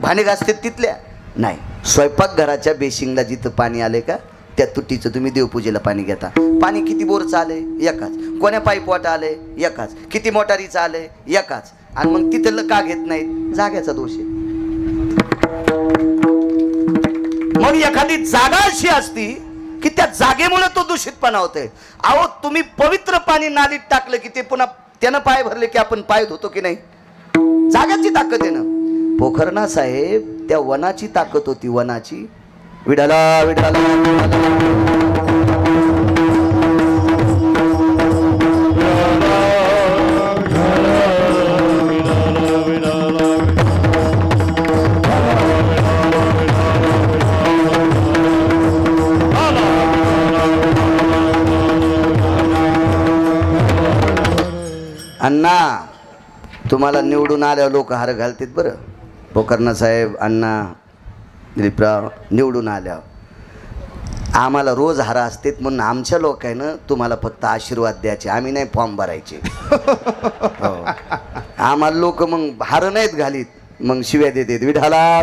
भांडे घासते तिथल्या नाही. स्वयंपाकघराच्या बेसिंगला जिथं पाणी आले का त्या तुटीचं तुम्ही देवपूजेला पाणी घेता. पाणी किती बोरचं आले? एकाच. कोण्या पाईप वाटा आले? एकाच. किती मोटारीचं आले? एकाच. आणि मग तिथलं का घेत नाहीत? जाग्याचा दोष आहे. मग एखादी जागा अशी असती की त्या जागेमुळे तो दूषितपणा होतोय. अहो तुम्ही पवित्र पाणी नालीत टाकलं की ते पुन्हा त्यानं पाय भरले की आपण पाय धुतो की नाही? जाग्याची ताकद आहे ना. पोखरणा साहेब त्या वनाची ताकद होती, वनाची. विडाला विडाला अण्णा तुम्हाला निवडून आल्यावर लोक हार घालतात बरं. पोखरणा साहेब, अण्णा, दिलीपराव निवडून आल्यावर आम्हाला रोज हार असतात म्हणून आमच्या लोकांना तुम्हाला फक्त आशीर्वाद द्यायचे, आम्ही नाही फॉर्म भरायचे. हो. आम्हाला लोक मग हार नाहीत घालीत, मग शिव्या देतात. विठाला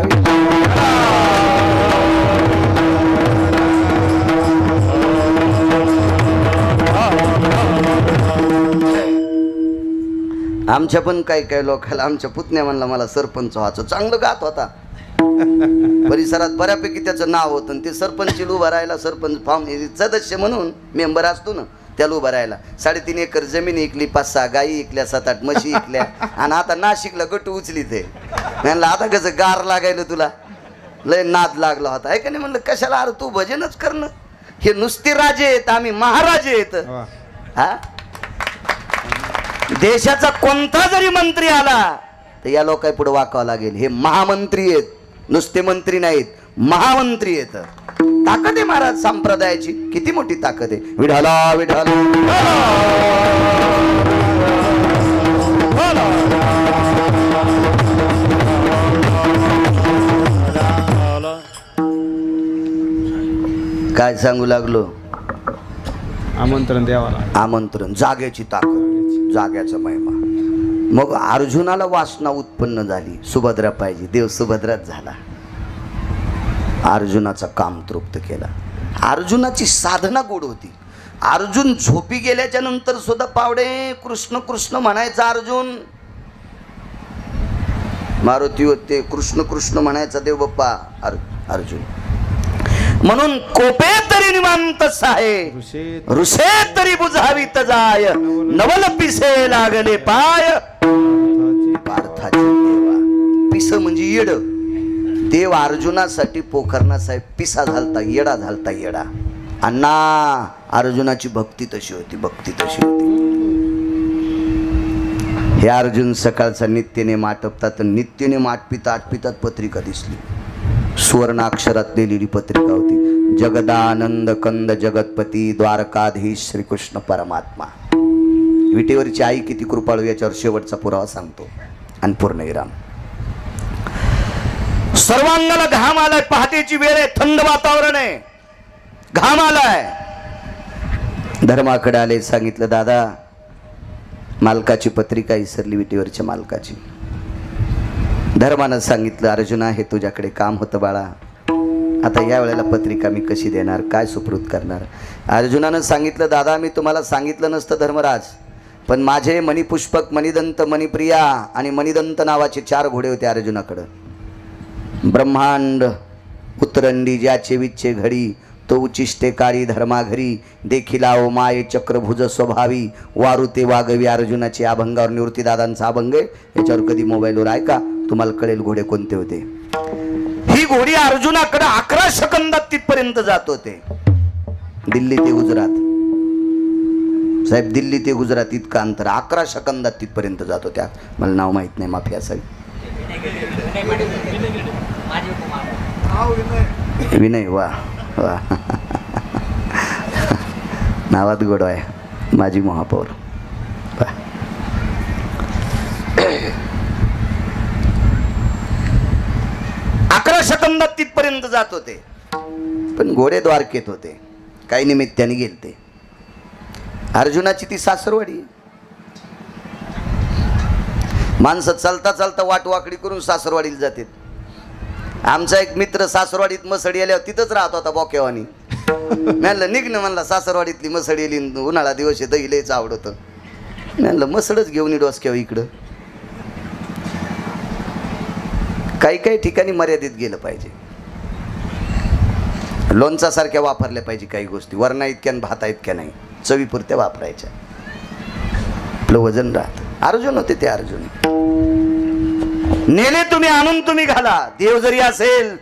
आमच्या पण काही लोकांना, आमच्या पुतण्या म्हणला मला सरपंच व्हायचं. चांगलं गात होता, परिसरात बऱ्यापैकी त्याचं नाव होतं. आणि ते सरपंच उभा राहायला, सरपंच फॉर्म सदस्य म्हणून मेंबर असतो ना त्याला उभा राहायला. 3.5 एकर जमीन इकली, 5-6 गायी इकल्या, 7-8 म्हशी इकल्या. आणि आता नाशिकला गटू उचली ते. म्हणलं आता कसं गार लागायला तुला, लय नाद लागला होता आहे का नाही. म्हणलं कशाला, अरे तू भजनच करणं. हे नुसते राजे आहेत, आम्ही महाराजे आहेत. हा, देशाचा कोणता जरी मंत्री आला तर या लोकांना पुढे वाकावं लागेल. हे महामंत्री आहेत, नुसते मंत्री नाहीत, महामंत्री आहेत. ताकद आहे महाराज संप्रदायाची, किती मोठी ताकद आहे. विठाला विठाला काय सांगू लागलो? आमंत्रण द्यावा. आमंत्रण, जाग्याची ताकद, जाग्याचा महिमा. मग अर्जुनाला वासना उत्पन्न झाली, सुभद्रा पाहिजे. देव सुभद्राच झाला. अर्जुनाचं काम तृप्त केला. अर्जुनाची साधना गोड होती. अर्जुन झोपी गेल्याच्या नंतर सुद्धा पावडे कृष्ण कृष्ण म्हणायचा. अर्जुन मारुती होते, कृष्ण कृष्ण म्हणायचा देव बाप्पा अर्जुन. म्हणून कोपे तरी निवांत साहे, ऋषे तरी बुझावीत जाय, नवल पिसे लागले पाय. पार्थाचे देवा, पिस म्हणजे येड. देव अर्जुनासाठी पोखरणा साहेब पिसा झालता, येडा झालता, येडा. अण्णा अर्जुनाची भक्ती तशी होती, भक्ती तशी होती. हे अर्जुन सकाळचा नित्यने आटपतात. नित्यने आटपितात पत्रिका दिसली. सुवर्ण अक्षरात लिहिलेली पत्रिका होती. जगदानंद कंद जगतपती द्वारकाधीश श्रीकृष्ण परमात्मा. विटेवरची आई किती कृपाळू याच्यावर शेवटचा पुरावा सांगतो. आणि पूर्णविराम. सर्वांगाला घाम आलाय, पहाटेची वेळ आहे, थंड वातावरण आहे, घाम आलाय. धर्माकडे आले, सांगितलं दादा मालकाची पत्रिका विसरली, विटेवरच्या मालकाची. धर्मानं सांगितलं अर्जुना हे तुझ्याकडे काम होतं बाळा, आता या वेळेला पत्रिका मी कशी देणार, काय सुपूर्द करणार. अर्जुनानं सांगितलं दादा मी तुम्हाला सांगितलं नसतं धर्मराज, पण माझे मणिपुष्पक, मणिदंत, मणिप्रिया आणि मणिदंत नावाचे 4 घोडे होते अर्जुनाकडं. ब्रह्मांड उतरंडी ज्याचे विच्चे घडी, तो उचिष्टे काळी धर्मा घरी, देखिला ओ माये चक्रभुज स्वभावी, वारुते वागवी. अर्जुनाची अभंगावर निवृत्तीदादांचा अभंग आहे, याच्यावर कधी मोबाईलवर ऐका, तुम्हाला कळेल घोडे कोणते होते. ही घोडी अर्जुनाकडे 11 सेकंदात तिथपर्यंत जात होते. दिल्ली ते गुजरात साहेब, दिल्ली ते गुजरात इतकं अंतर 11 सेकंदात तिथपर्यंत जात होत्या. मला नाव माहित नाही, माफी असावी. विनय, वा वा नावात गोड आहे. माजी महापौर. 11 सेकंद स्कंदात तिथपर्यंत जात होते, पण घोडे द्वारकेत होते, काही निमित्ताने गेलते. अर्जुनाची ती सासरवाडी. माणसं चालता चालता वाट वाकडी करून सासरवाडीला जातात. आमचा एक मित्र सासरवाडीत मसडी आल्यावर तिथंच राहत होता बोकेवानी. म्हणलं निघ ना, म्हणला सासरवाडीतली मसडी आली, उन्हाळा दिवस आहे, दही लयच आवडतं. म्हणलं मसडच घेऊन डोसक्यावर इकडं. काही काही ठिकाणी मर्यादित गेलं पाहिजे. लोणचा सारख्या वापरल्या पाहिजे काही गोष्टी. वरणा इतक्या आणि भाता इतक्या नाही, चवीपुरत्या वापरायच्या. आपलं वजन राहत. अर्जुन होते ते. अर्जुन नेले तुम्ही, आणून तुम्ही घाला. देव जरी असेल,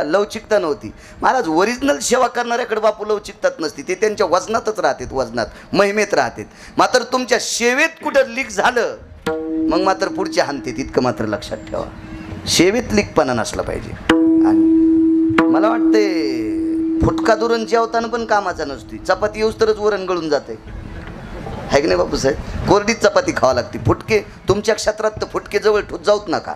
लवचिकता नव्हती. महाराज ओरिजिनल सेवा करणाऱ्याकडे बापू लवचिकतात नसती, ते त्यांच्या वजनातच राहतात, वजनात महिमेत राहतात. मात्र तुमच्या सेवेत कुठं लीक झालं मग मात्र पुढचे हानते. इतकं मात्र लक्षात ठेवा, सेवेत लीकपणा नसला पाहिजे. आणि मला वाटते फुटका दुरण जेवताना पण कामाचा नसती. चपाती येऊस तरच वरण गळून जाते, आहे की नाही बापू साहेब? कोरडीच चपाती खावा लागते. फुटके तुमच्या क्षेत्रात तर फुटके जवळ जाऊच नका.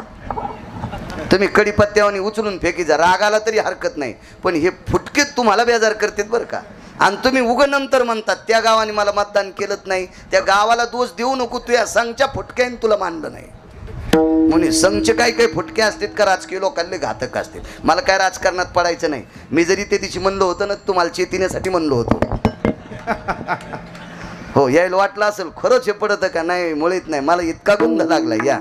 तुम्ही कढीपत्त्यावानी उचलून फेकी जा, राग आला तरी हरकत नाही, पण हे फुटके तुम्हाला बेजार करतात बरं का. आणि तुम्ही उगं नंतर म्हणतात त्या गावाने मला मतदान केलंच नाही, त्या गावाला दोष देऊ नको, तुझ्या संघच्या फुटक्याने तुला मानलं नाही म्हणून. संघचे काही काही फुटके असतात का राजकीय लोकांना घातक असतात. मला काय राजकारणात पडायचं नाही. मी जरी ते दिवशी म्हणलं होतं ना, तुम्हाला चेतिण्यासाठी म्हणलं होतं. हो, यायला वाटलं असेल खरंच हे पडतं का नाही, मुळीत नाही. मला इतका गुंध लागला. या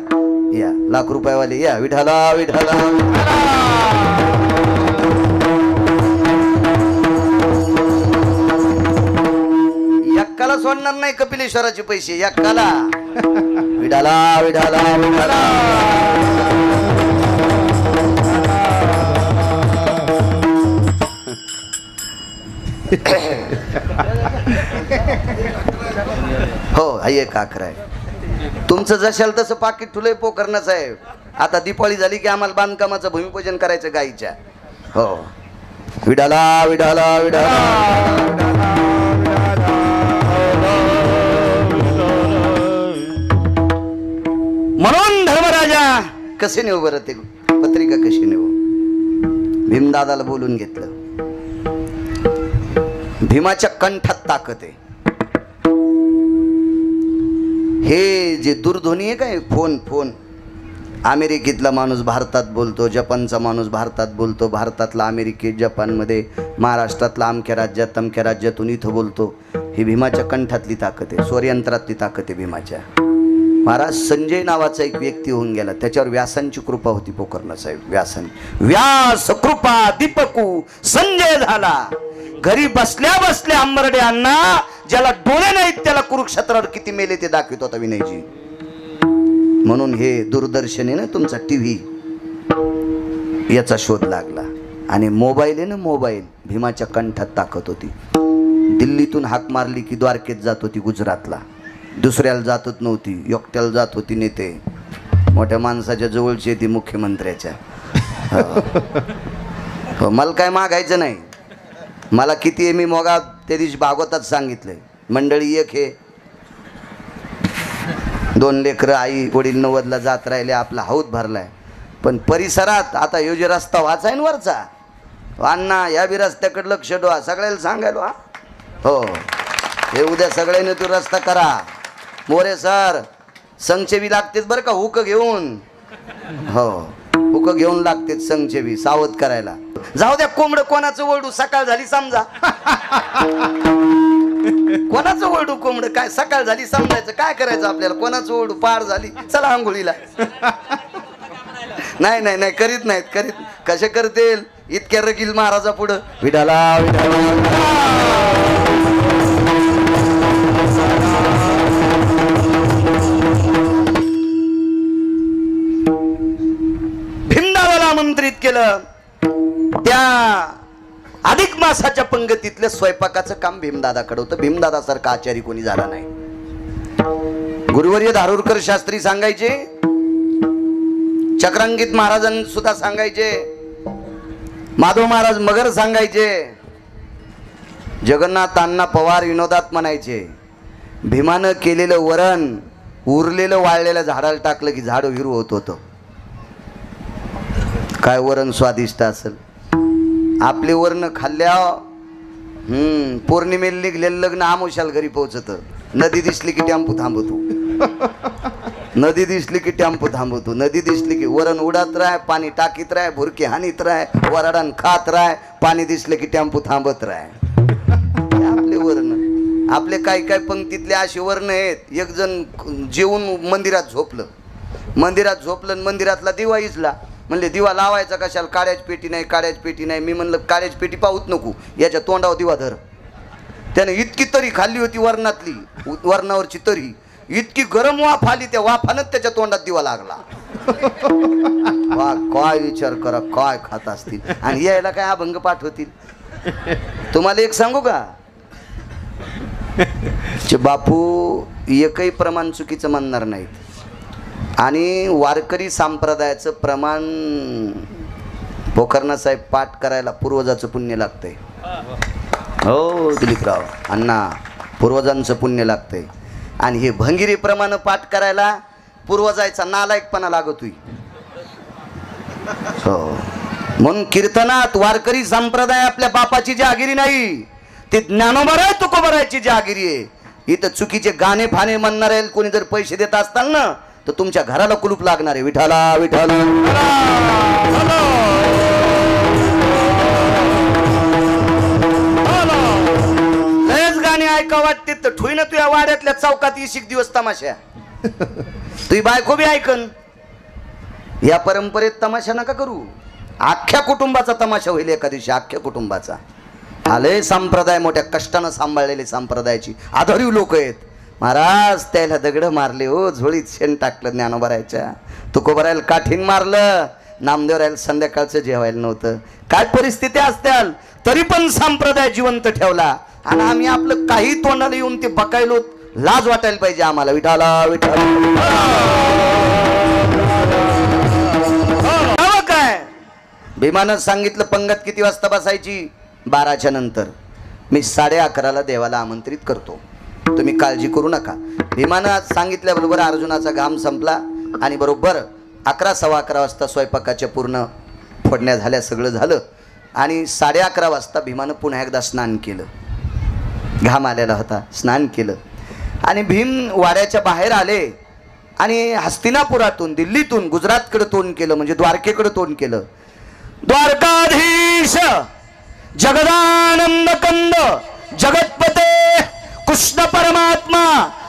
या लाख रुपयावाले या. विठाला विठाला यक्काला सोडणार नाही कपिलेश्वराचे पैसे, यक्काला. विठाला विठाला विठाला. हो, आई एक आखर आहे. तुमचं जशाल तसं पाकिट ठुलंय पोकरणं साहेब. आता दिपाळी झाली की आम्हाला बांधकामाचं भूमिपूजन करायचं गाईच्या. हो, विडाला विडाला विडाला. म्हणून धर्मराजा कसे नेऊ बरं ते पत्रिका, कशी नेऊ? भीमदादाला बोलून घेतलं. भीमाच्या कंठात ताकद आहे. हे जे दूरध्वनी आहे काय, फोन फोन, अमेरिकेतला माणूस भारतात बोलतो, जपानचा माणूस भारतात बोलतो, भारतातला अमेरिकेत जपानमध्ये, महाराष्ट्रातला अमक्या राज्यात तमक्या राज्यातून इथं बोलतो. ही भीमाच्या कंठातली ताकद आहे, स्वरयंत्रातली ताकद आहे भीमाच्या. महाराज संजय नावाचा एक व्यक्ती होऊन गेला, त्याच्यावर व्यासांची कृपा होती. पोकर्ण साहेब व्यासन, व्यास कृपा दीपकू संजय झाला. घरी बसल्या बसल्या अंबरडे अण्णा, ज्याला डोळे नाहीत त्याला कुरुक्षेत्रावर किती मेले ते दाखवित होता विनयजी. म्हणून हे दूरदर्शन आहे ना तुमचा टीव्ही, याचा शोध लागला. आणि मोबाईल आहे ना मोबाईल, भीमाच्या कंठात ताकद होती. दिल्लीतून हाक मारली की द्वारकेत जात होती, गुजरातला. दुसऱ्याला जातच नव्हती, एकट्याला जात होती. नेते मोठ्या माणसाच्या जवळची ती मुख्यमंत्र्याच्या. हो, मला काय मागायचं नाही. मला किती आहे मी मोगा त्या दिवशी भागवतात सांगितलंय. मंडळी एक हे, 2 लेकरं, आई वडील 90ला जात राहिले, आपला हौद भरलाय. पण परिसरात आता यो जे रस्ता वाचाय ना वरचा, अण्णा या बी रस्त्याकडे लक्ष ठेवा, सगळ्याला सांगायलो. हा हो, हे उद्या सगळ्यांनी तू रस्ता करा. मोरे सर संघचे बी लागतेच बरं का, हुक घेऊन. हो, हुक घेऊन लागतेच संघचे बी, सावध करायला. जाऊ द्या, कोंबडं कोणाचं ओरडू, सकाळ झाली समजा. कोणाचं ओरडू कोंबडं, काय सकाळ झाली समजायचं, काय करायचं आपल्याला. कोणाचं ओरडू, पार झाली, चला आंघोळीला. नाही नाही नाही, करीत नाहीत, करीत कसे करतील इतक्या रगील महाराजा पुढं. विडाला भीमदादाला आमंत्रित केलं. त्या अधिक मासाच्या पंगतीतल्या स्वयंपाकाचं काम भीमदादाकडे होतं. भीमदादासारखा आचारी कोणी झाला नाही. गुरुवर्य धारूरकर शास्त्री सांगायचे, चक्रांकित महाराजांनी सुद्धा सांगायचे, माधव महाराज मगर सांगायचे, जगन्नाथ अण्णा पवार विनोदात म्हणायचे, भीमानं केलेलं वरण उरलेलं वाळलेलं झाडाला टाकलं की झाड हिरू होत होतं. काय वरण स्वादिष्ट असेल. आपले वरण खाल्ल्या पौर्णिमेला निघलेलं लग्न आमोशाल घरी पोहोचत. नदी दिसली की टेम्पो थांबवतो. नदी दिसली की टेम्पो थांबवतो. नदी दिसली की वरण उडत राह, पाणी टाकीत राह, भुरकी हानीत राह, वराडान खात राह. पाणी दिसलं की टेम्पो थांबत राह. आपले वर्ण, आपले काही काही पंक्तीतले असे वर्ण आहेत. एक जण जेवून मंदिरात झोपलं. मंदिरात झोपलं आणि मंदिरातला दिवा इजला. म्हणले दिवा लावायचा कशाला, काड्याची पेटी नाही, काड्याची पेटी नाही. मी म्हणलं काड्याची पेटी पाहूत नको, याच्या तोंडावर दिवा धर. त्याने इतकी तरी खाल्ली होती वरणातली, वरणावरची तरी इतकी गरम वाफ आली, त्या वाफानच त्याच्या तोंडात दिवा लागला. वा, काय विचार करा, काय खात असतील. आणि यायला काय अभंग पाठ होतील. तुम्हाला एक सांगू का, बापू एकही प्रमाण चुकीचं म्हणणार नाहीत. आणि वारकरी संप्रदायाचं प्रमाण पोखरणा साहेब पाठ करायला पूर्वजाचं पुण्य लागतंय. हो दिलीपराव अण्णा, पूर्वजांचं पुण्य लागतंय. आणि हे भंगिरी प्रमाण पाठ करायला पूर्वजाचा नालायकपणा लागतोय. हो, म्हणून कीर्तनात वारकरी संप्रदाय आपल्या बापाची जहागिरी नाही, ते ज्ञानोबराय तुकोबरायची जहागिरी आहे. इथं चुकीचे गाणे फाणे म्हणणारे कोणी जर पैसे देत असताल ना, तर तुमच्या घराला कुलूप लागणार आहे. विठाला विठाला लयच गाणे ऐका वाटते तर ठुई ना तुझ्या वाड्यातल्या चौकात 20 दिवस तमाशा. तुझी बायको बी ऐकन. या परंपरेत तमाशा नका करू. अख्ख्या कुटुंबाचा तमाशा होईल एका दिवशी, अख्ख्या कुटुंबाचा. आले संप्रदाय मोठ्या कष्टानं सांभाळलेले संप्रदायाची आधारीव लोक आहेत. महाराज त्याला दगड मारले हो, झोळीत शेण टाकलं ज्ञानोबरायच्या. तुकोबरायला काठीन मारलं, नामदेवरायला संध्याकाळचं जेवायला नव्हतं. काय परिस्थिती असत्याल तरी पण संप्रदाय जिवंत ठेवला. आणि आम्ही आपलं काही तोंडाला येऊन ते बकायलो, लाज वाटायला पाहिजे आम्हाला. विठाला विठाला काय भीमानं सांगितलं पंगत किती वाजता बसायची, 12च्या नंतर. मी 11:30ला देवाला आमंत्रित करतो, तुम्ही काळजी करू नका. भीमानं सांगितल्याबरोबर अर्जुनाचा घाम संपला आणि बरोबर 11, 11:15 वाजता स्वयंपाकाच्या पूर्ण फोडण्या झाल्या, सगळं झालं. आणि 11:30 वाजता भीमानं पुन्हा एकदा स्नान केलं. घाम आलेला होता, स्नान केलं. आणि भीम वाड्याच्या बाहेर आले आणि हस्तिनापुरातून, दिल्लीतून गुजरातकडे तोंड केलं, म्हणजे द्वारकेकडे तोंड केलं. द्वारकाधीश जगदानंद कंद जगतपते कृष्ण परमात्मा,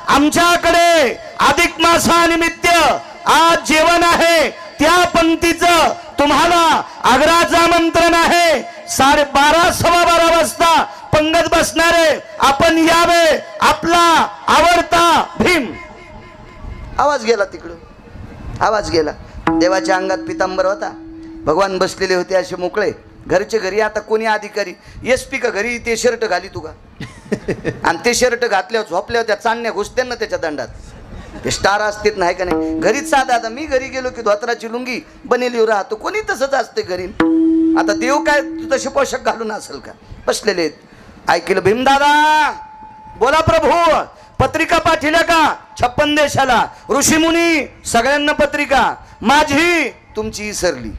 आमच्याकडे अधिक मासानिमित्त आज जेवण आहे. त्या पंक्तीचं तुम्हाला आग्रहाचं आमंत्रण आहे. 12:30 सव्वा-12 वाजता पंगत बसणारे आपण यावे. आपला आवडता भीम. आवाज गेला तिकडं, आवाज गेला. देवाच्या अंगात पितांबर होता, भगवान बसलेले होते असे मोकळे. घरचे घरी आता कोणी अधिकारी एसपी का घरी ते शर्ट घाली तुका. आणि ते शर्ट घातल्यावर झोपल्यावर त्या चांदण्या घुसते ना त्याच्या दंडात. ते स्टार असतेच नाही का नाही. घरीच साधा, आता मी घरी गेलो की धोत्राची लुंगी बनेली राहतो, कोणी तसंच असते घरी. आता देव काय तसे पोशाख घालून असेल का, बसलेले आहेत. ऐकलं भीमदादा, बोला प्रभू, पत्रिका पाठवल्या का 56 देशाला, ऋषीमुनी सगळ्यांना पत्रिका, माझी तुमची इसरली,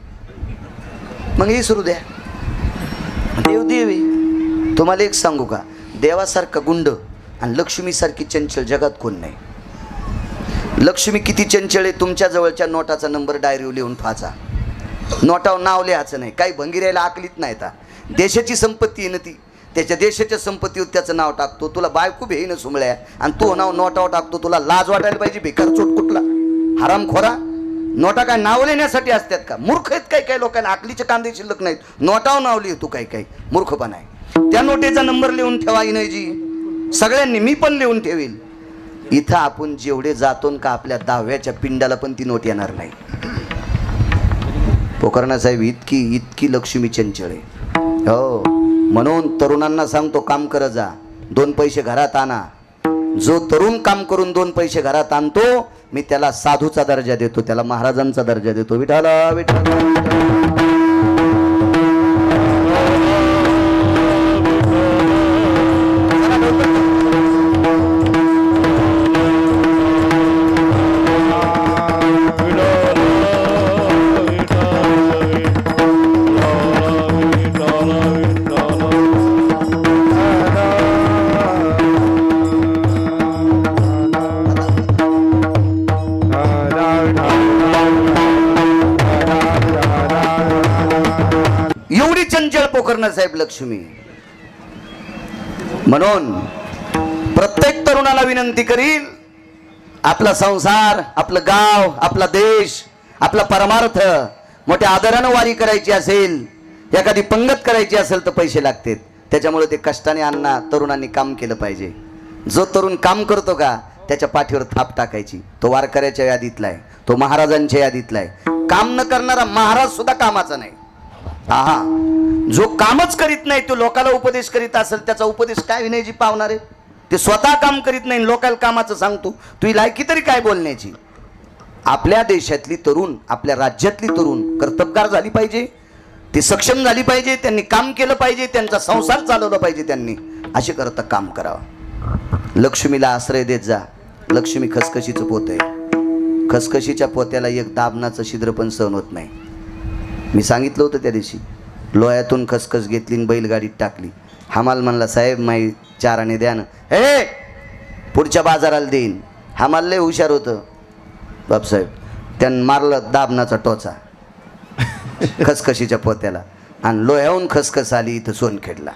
मग इसरू द्या. देव देवी. तुम्हाला एक सांगू का, देवासारखा गुंड आणि लक्ष्मीसारखी चंचल जगात कोण नाही. लक्ष्मी किती चंचल आहे, तुमच्या जवळच्या नोटाचा नंबर डायरीवर लिहून ठेवायचा. नोटावर नाव लिहायचं नाही. काही भंगिरायला आकलीत नाही. आता देशाची संपत्ती आहे ना ती, त्याच्या देशाच्या संपत्तीवर त्याचं नाव टाकतो. तुला बायको भेईन सुमळ्या आणि तो नाव नोटावर टाकतो. तुला लाज वाटायला पाहिजे. बेकार चोट कुठला हरामखोरा. नोटा काय नाव लिहिण्यासाठी असतात का? मूर्ख आहेत काही काही लोकांना, आकलीचे कांदे शिल्लक नाहीत, नोटावर नाव लिहितो. काही काही मूर्खपणा आहे. त्या नोटेचा नंबर लिहून ठेवा इनयजी, सगळ्यांनी. मी पण लिहून ठेवील. इथं आपण जेवढे जातो का आपल्या 10व्याच्या पिंडाला पण ती नोट येणार नाही. पोखरणा साहेब इतकी लक्ष्मी चंचळ आहे. हो, म्हणून तरुणांना सांगतो, काम करत जा, 2 पैसे घरात आणा. जो तरुण काम करून 2 पैसे घरात आणतो, मी त्याला साधूचा दर्जा देतो, त्याला महाराजांचा दर्जा देतो. विठाला विठाला. चंचल पोखरणं साहेब लक्ष्मी. म्हणून प्रत्येक तरुणाला विनंती करील, आपला संसार, आपलं गाव, आपला देश, आपला परमार्थ मोठ्या आदरानं वारी करायची असेल, एखादी पंगत करायची असेल तर पैसे लागतात. त्याच्यामुळे ते कष्टाने अण्णा तरुणांनी काम केलं पाहिजे. जो तरुण काम करतो का त्याच्या पाठीवर थाप टाकायची. तो वारकऱ्याच्या यादीतला आहे, तो महाराजांच्या यादीतला आहे. काम न करणारा महाराज सुद्धा कामाचा नाही. हा, जो कामच करीत नाही तो लोकाला उपदेश करीत असेल, त्याचा उपदेश काय विनयजी पावणार आहे. ते स्वतः काम करीत नाही, लोकाला कामाचं सांगतो. तुझी लायकी तरी काय बोलण्याची. आपल्या देशातली तरुण, आपल्या राज्यातली तरुण कर्तबगार झाली पाहिजे, ती सक्षम झाली पाहिजे, त्यांनी काम केलं पाहिजे, त्यांचा संसार चालवला पाहिजे. त्यांनी असे करता काम करावं. लक्ष्मीला आश्रय देत जा. लक्ष्मी खसखशीचं पोत आहे. खसखशीच्या पोत्याला एक दाबनाचं छिद्र पण सहन होत नाही. मी सांगितलं होतं त्या दिवशी, लोह्यातून खसखस घेतली आणि बैलगाडीत टाकली. हमाल म्हणला, साहेब माई 4 आणे द्या ना. हे पुढच्या बाजाराला देईन. हमाल लय हुशार होतं बापसाहेब, त्यानं मारलं दाबनाचा टोचा खसखशीच्या पोत्याला आणि लोह्याहून खसखस आली इथं सोनखेडला.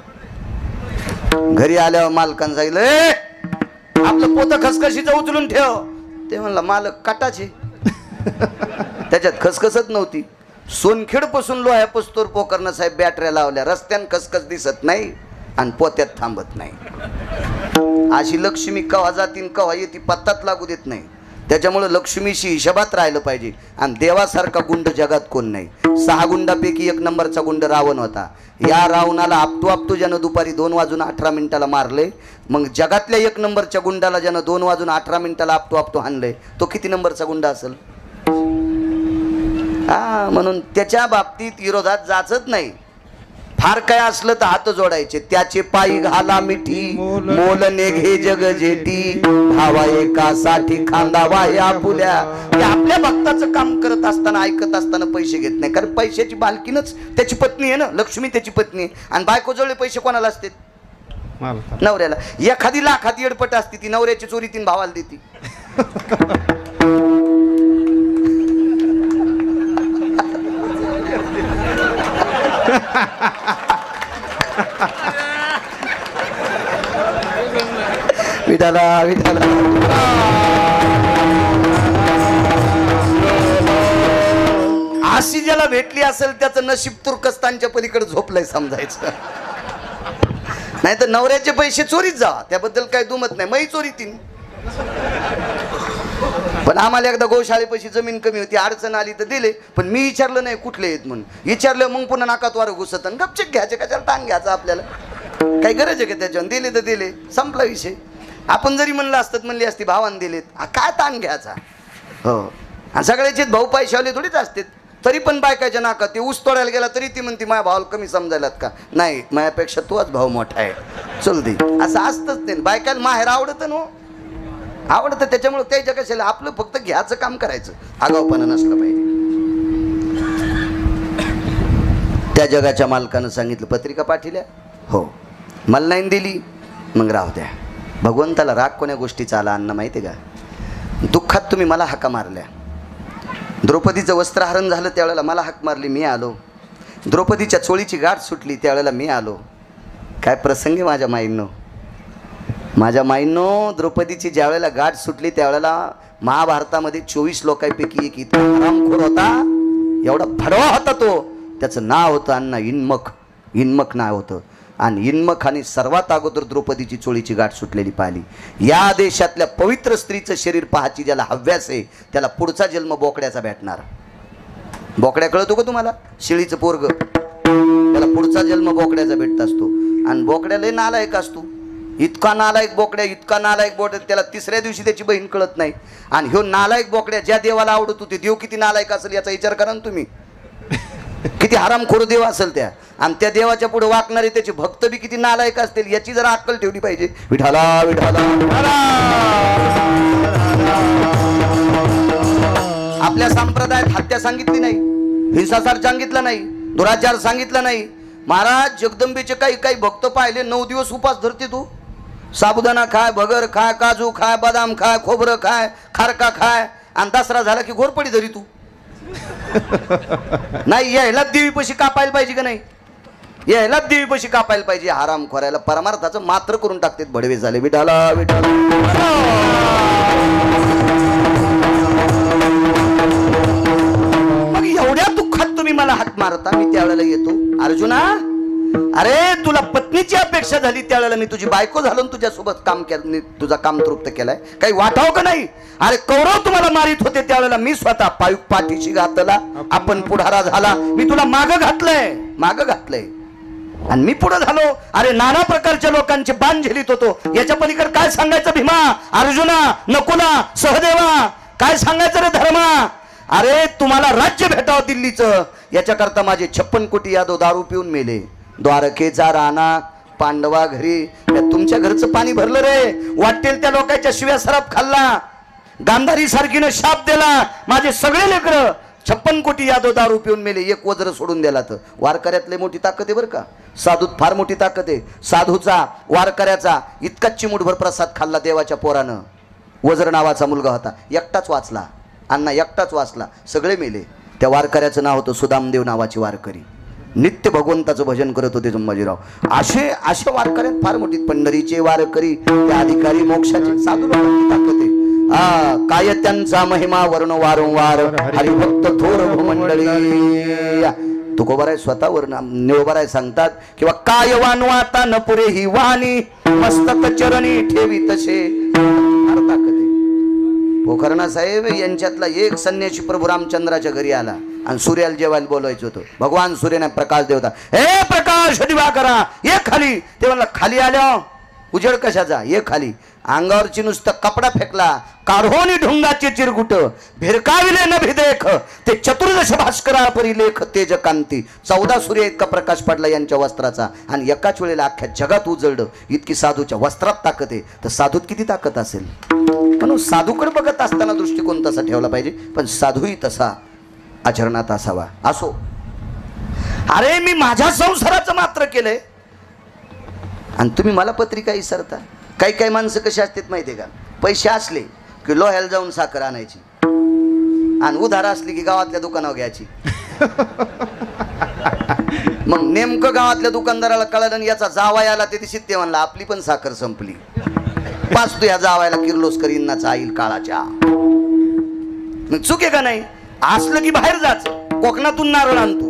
घरी आल्यावर मालकानं सांगितलं, आपलं पोतं खसखशीचं उचलून ठेव. ते म्हणला, मालक काटाचे. त्याच्यात खसखसच नव्हती. सोनखेड पासून लोह्या पस्तूर पोखरणं साहेब बॅटऱ्या लावल्या. रस्त्यानं खसखस दिसत नाही आणि पोत्यात थांबत नाही. अशी लक्ष्मी कवा जातीन कवा येते पत्ताच लागू देत नाही. त्याच्यामुळे लक्ष्मीशी हिशोबात राहिलं पाहिजे. आणि देवासारखा गुंड जगात कोण नाही. 6 गुंडापैकी 1 नंबरचा गुंड रावण होता. या रावणाला आपटू ज्यानं दुपारी 2:18 मारले. मग जगातल्या 1 नंबरच्या गुंडाला ज्यानं 2:18 आपटू हाणलंय, तो किती नंबरचा गुंडा असेल. हा, म्हणून त्याच्या बाबतीत विरोधात जाचत नाही. फार काय असलं तर हात जोडायचे. त्याचे पायी घाला मिठी, मोल नेघे जग जेटी, भावा एकासाठी खांदावा या पुल्या. आपल्या भक्ताचं काम करत असताना, ऐकत असताना पैसे घेत नाही. कारण पैशाची मालकीनच त्याची पत्नी आहे ना. लक्ष्मी त्याची पत्नी आहे. आणि बायको जवळ पैसे कोणाला असते, नवऱ्याला. एखादी लाखात येडपट असते ती नवऱ्याची चोरी 3 भावाला देती. विठाला विठाला. अशी ज्याला भेटली असेल त्याचं नशीब तुर्कस्तानच्या पलीकडे झोपलंय समजायचं. नाही तर नवऱ्याचे पैसे चोरीत जा, त्याबद्दल काही दुमत नाही. मै चोरी 3. पण आम्हाला एकदा गोशाळेपाशी जमीन कमी होती, अडचण आली तर दिले. पण मी विचारलं नाही कुठले आहेत म्हणून. विचारलं मग पुन्हा नाकात वारं घुसत आणि गपचेक घ्यायचे. कशाला ताण घ्यायचा आपल्याला, काही गरज आहे का त्याच्यावर. दिले तर दिले, संपला विषय. आपण जरी म्हणलं असतं, म्हणली असती भावान दिलेत, काय ताण घ्यायचा. हो, आणि सगळ्याचे भाऊ पैशावाले थोडीच असतात. तरी पण बायकाच्या नाकात ते ऊस तोडायला गेला तरी ती म्हणते, माझ्या भावाला कमी समजायलात का. नाही, माझ्यापेक्षा तोच भाऊ मोठा आहे, चल दे. असं असतंच ते. बायकाला माहेर आवडतं ना, आवडतं. त्याच्यामुळे त्याच्या कशाला, आपलं फक्त घ्यायचं काम करायचं, आगाऊपणा नसलं पाहिजे. त्या जगाच्या मालकानं सांगितलं, पत्रिका पाठवल्या. हो, मला नाही दिली, मग राहू द्या. भगवंताला राग कोण्या गोष्टीचा आला अण्णा माहिती आहे का. दुःखात तुम्ही मला हाका मारल्या. द्रौपदीचं वस्त्रहरण झालं त्यावेळेला मला हाक मारली, मी आलो. द्रौपदीच्या चोळीची गाठ सुटली त्यावेळेला मी आलो. काय प्रसंगी माझ्या माईंनो, माझ्या माईंनो. द्रौपदीची ज्या वेळेला गाठ सुटली त्यावेळेला महाभारतामध्ये 24 लोकांपैकी एक इतका हरामखोर होता, एवढा भडवा होता तो. त्याचं नाव होतं अण्णा इन्मक. इन्मक नाव होतं. आणि इन्मखाने सर्वात अगोदर द्रौपदीची चोळीची गाठ सुटलेली पाहिली. या देशातल्या पवित्र स्त्रीचं शरीर पाहायची ज्याला हव्यास आहे त्याला पुढचा जन्म बोकड्याचा भेटणार. बोकड्या कळतो का तुम्हाला, शेळीचं पोरग, त्याला पुढचा जन्म बोकड्याचा भेटत असतो. आणि बोकड्याला नालायक असतो, इतका नालायक बोकड्या, इतका नालायक बोकड्या, त्याला 3ऱ्या दिवशी त्याची बहीण कळत नाही. आणि ह्यो नालायक बोकड्या ज्या देवाला आवडत होते, देव किती नालायक असेल याचा विचार करा ना तुम्ही. किती हरामखोर देव असेल त्या. आणि त्या देवाच्या पुढे वाकणारे त्याचे भक्त बी किती नालायक असतील याची जरा अक्कल ठेवली पाहिजे. विठाला विठाला. आपल्या संप्रदायात हत्या सांगितली नाही, हिंसाचार सांगितला नाही, दुराचार सांगितला नाही. महाराज जगदंबेचे काही काही भक्त पाहिले 9 दिवस उपास धरते. तू साबुदाणा खाय, भगर खाय, काजू खाय, बदाम खाय, खोबरं खाय, खारका खाय. आणि दसरा झाला की घोरपडी धरी तू. नाही, यायला देवीपाशी कापायला पाहिजे का नाही. यायला देवीपाशी कापायला पाहिजे. आराम खोरायला परमार्थाचं मात्र करून टाकतात भडवे झाले. विठाला विठाला. मग एवढ्या दुःखात तुम्ही मला हात मारता. मी त्यावेळेला येतो, अर्जुना अरे तुला पत्नीची अपेक्षा झाली, त्यावेळेला मी तुझी बायको झालो, तुझ्यासोबत काम केलं, तुझा काम तृप्त केलाय. काही वाटाव का नाही? अरे कौरव तुम्हाला मारित होते त्यावेळेला मी स्वतः पाठीशी घातला, आपण पुढारा झाला. मी तुला माग घातलंय आणि मी पुढे झालो. अरे नाना प्रकारच्या लोकांचे बाण झेलीत होतो. याच्या पलीकडे काय सांगायचं भीमा, अर्जुना, नकुला, सहदेवा, काय सांगायचं रे धर्मा. अरे तुम्हाला राज्य भेटावं दिल्लीचं, याच्याकरता माझे 56 कोटी यादव दारू पिऊन मेले. द्वारकेचा राणा, पांडवा घरी, तुमच्या घरचं पाणी भरलं रे. वाटेल त्या लोकांच्या शिव्या सराप खाल्ला, गांधारी सारखीनं शाप दिला. माझे सगळे लेकरं 56 कोटी यादव दारू पिऊन मेले. एक वज्र सोडून दिला. तर वारकऱ्यातले मोठी ताकद आहे बरं का. साधूत फार मोठी ताकद आहे. साधूचा, वारकऱ्याचा इतकाच चिमूटभर प्रसाद खाल्ला देवाच्या पोरानं. वज्र नावाचा मुलगा होता, एकटाच वाचला. अण्णा एकटाच वाचला, सगळे मेले. त्या वारकऱ्याचं नाव होतं सुदामदेव नावाचे वारकरी. नित्य भगवंताचं भजन करत होते संभाजीराव. असे वारकऱ्यात फार मोठी. पंढरीचे वारकरी, त्या अधिकारी मोक्षाचे, साधू लोकांची ताकद आहे. काय त्यांचा महिमा वर्ण वारंवार, हरिभक्त थोर भूमंडळी. तुकोबाराय स्वतःवर निळोबाराय सांगतात किंवा काय वानवाता न पुरे ही वाणी, मस्तक चरणी ठेवी तसे. ताकद आहे. पोखरणा साहेब यांच्यातला एक संन्यासी प्रभू रामचंद्राच्या घरी आला आणि सूर्याला जेवायला बोलवायचं होतं. भगवान सूर्याने प्रकाश देवता, हे प्रकाश दिवा करा, ये खाली. ते म्हणला खाली आल्या उजेड कशाचा, ये खाली. अंगावरची नुसतं कपडा फेकला, काढोनी ढुंगाचे चिरगुट, भिरकाविले न भिदेख, ते चतुर्दश भास्करा परी लेख तेज कांती. 14 सूर्य इतका प्रकाश पडला यांच्या वस्त्राचा आणि एकाच वेळेला अख्ख्या जगात उजळलं. इतकी साधूच्या वस्त्रात ताकद आहे, तर साधूत किती ताकद असेल. म्हणून साधूकडे बघत असताना दृष्टिकोन तसा ठेवला पाहिजे, पण साधूही तसा आचरणात असावा. असो, अरे मी माझ्या संसाराचं मात्र केलंय आणि तुम्ही मला पत्रिका विसरता. काही काही माणसं कशी असतात माहिती आहे का, पैसे असले की लोह्याला जाऊन साखर आणायची आणि उधार असली की गावातल्या दुकानावर घ्यायची. मग नेमकं गावातल्या दुकानदाराला कळलं आणि याचा जावाय आला ते दिवशी ते म्हणला आपली पण साखर संपली. पाच तू या जावायला किर्लोस्कर इन्नाचा आईल काळाच्या. मग चूक आहे का नाही. असलं की बाहेर जायचं, कोकणातून नारळ आणतो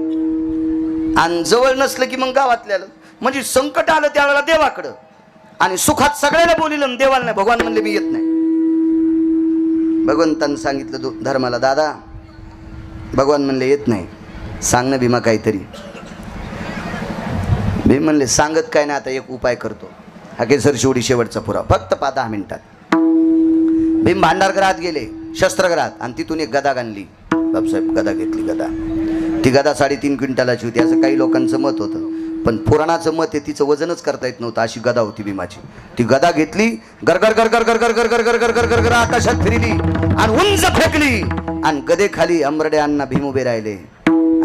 आणि जवळ नसलं की मग गावातल्याला. म्हणजे संकट आलं त्यावेळेला देवाकडं आणि सुखात सगळ्याला बोलिलं, देवाला नाही. भगवान म्हणले मी येत नाही. भगवंतानं सांगितलं धर्माला, दादा भगवान म्हणले येत नाही, सांग ना भीमा काहीतरी. भीम म्हणले सांगत काय नाही, आता एक उपाय करतो. हाकेसर शेवटी शेवटचा पुरावा, फक्त 10 मिनिटात. भीम भांडारगृहात गेले, शस्त्रगृहात, आणि तिथून एक गदा आणली. बापसाहेब गदा घेतली. गदा, ती गदा 3.5 क्विंटलाची होती असं काही लोकांचं मत होतं, पण पुराणाचं मत आहे तिचं वजनच करता येत नव्हतं, अशी गदा होती भीमाची. ती गदा घेतली, गरगर गरगर गरगर गरगर गरगर गरगर गरगर आकाशात फिरली आणि उंच फेकली आणि गदे खाली अंबरडे अण्णा भीम उभे राहिले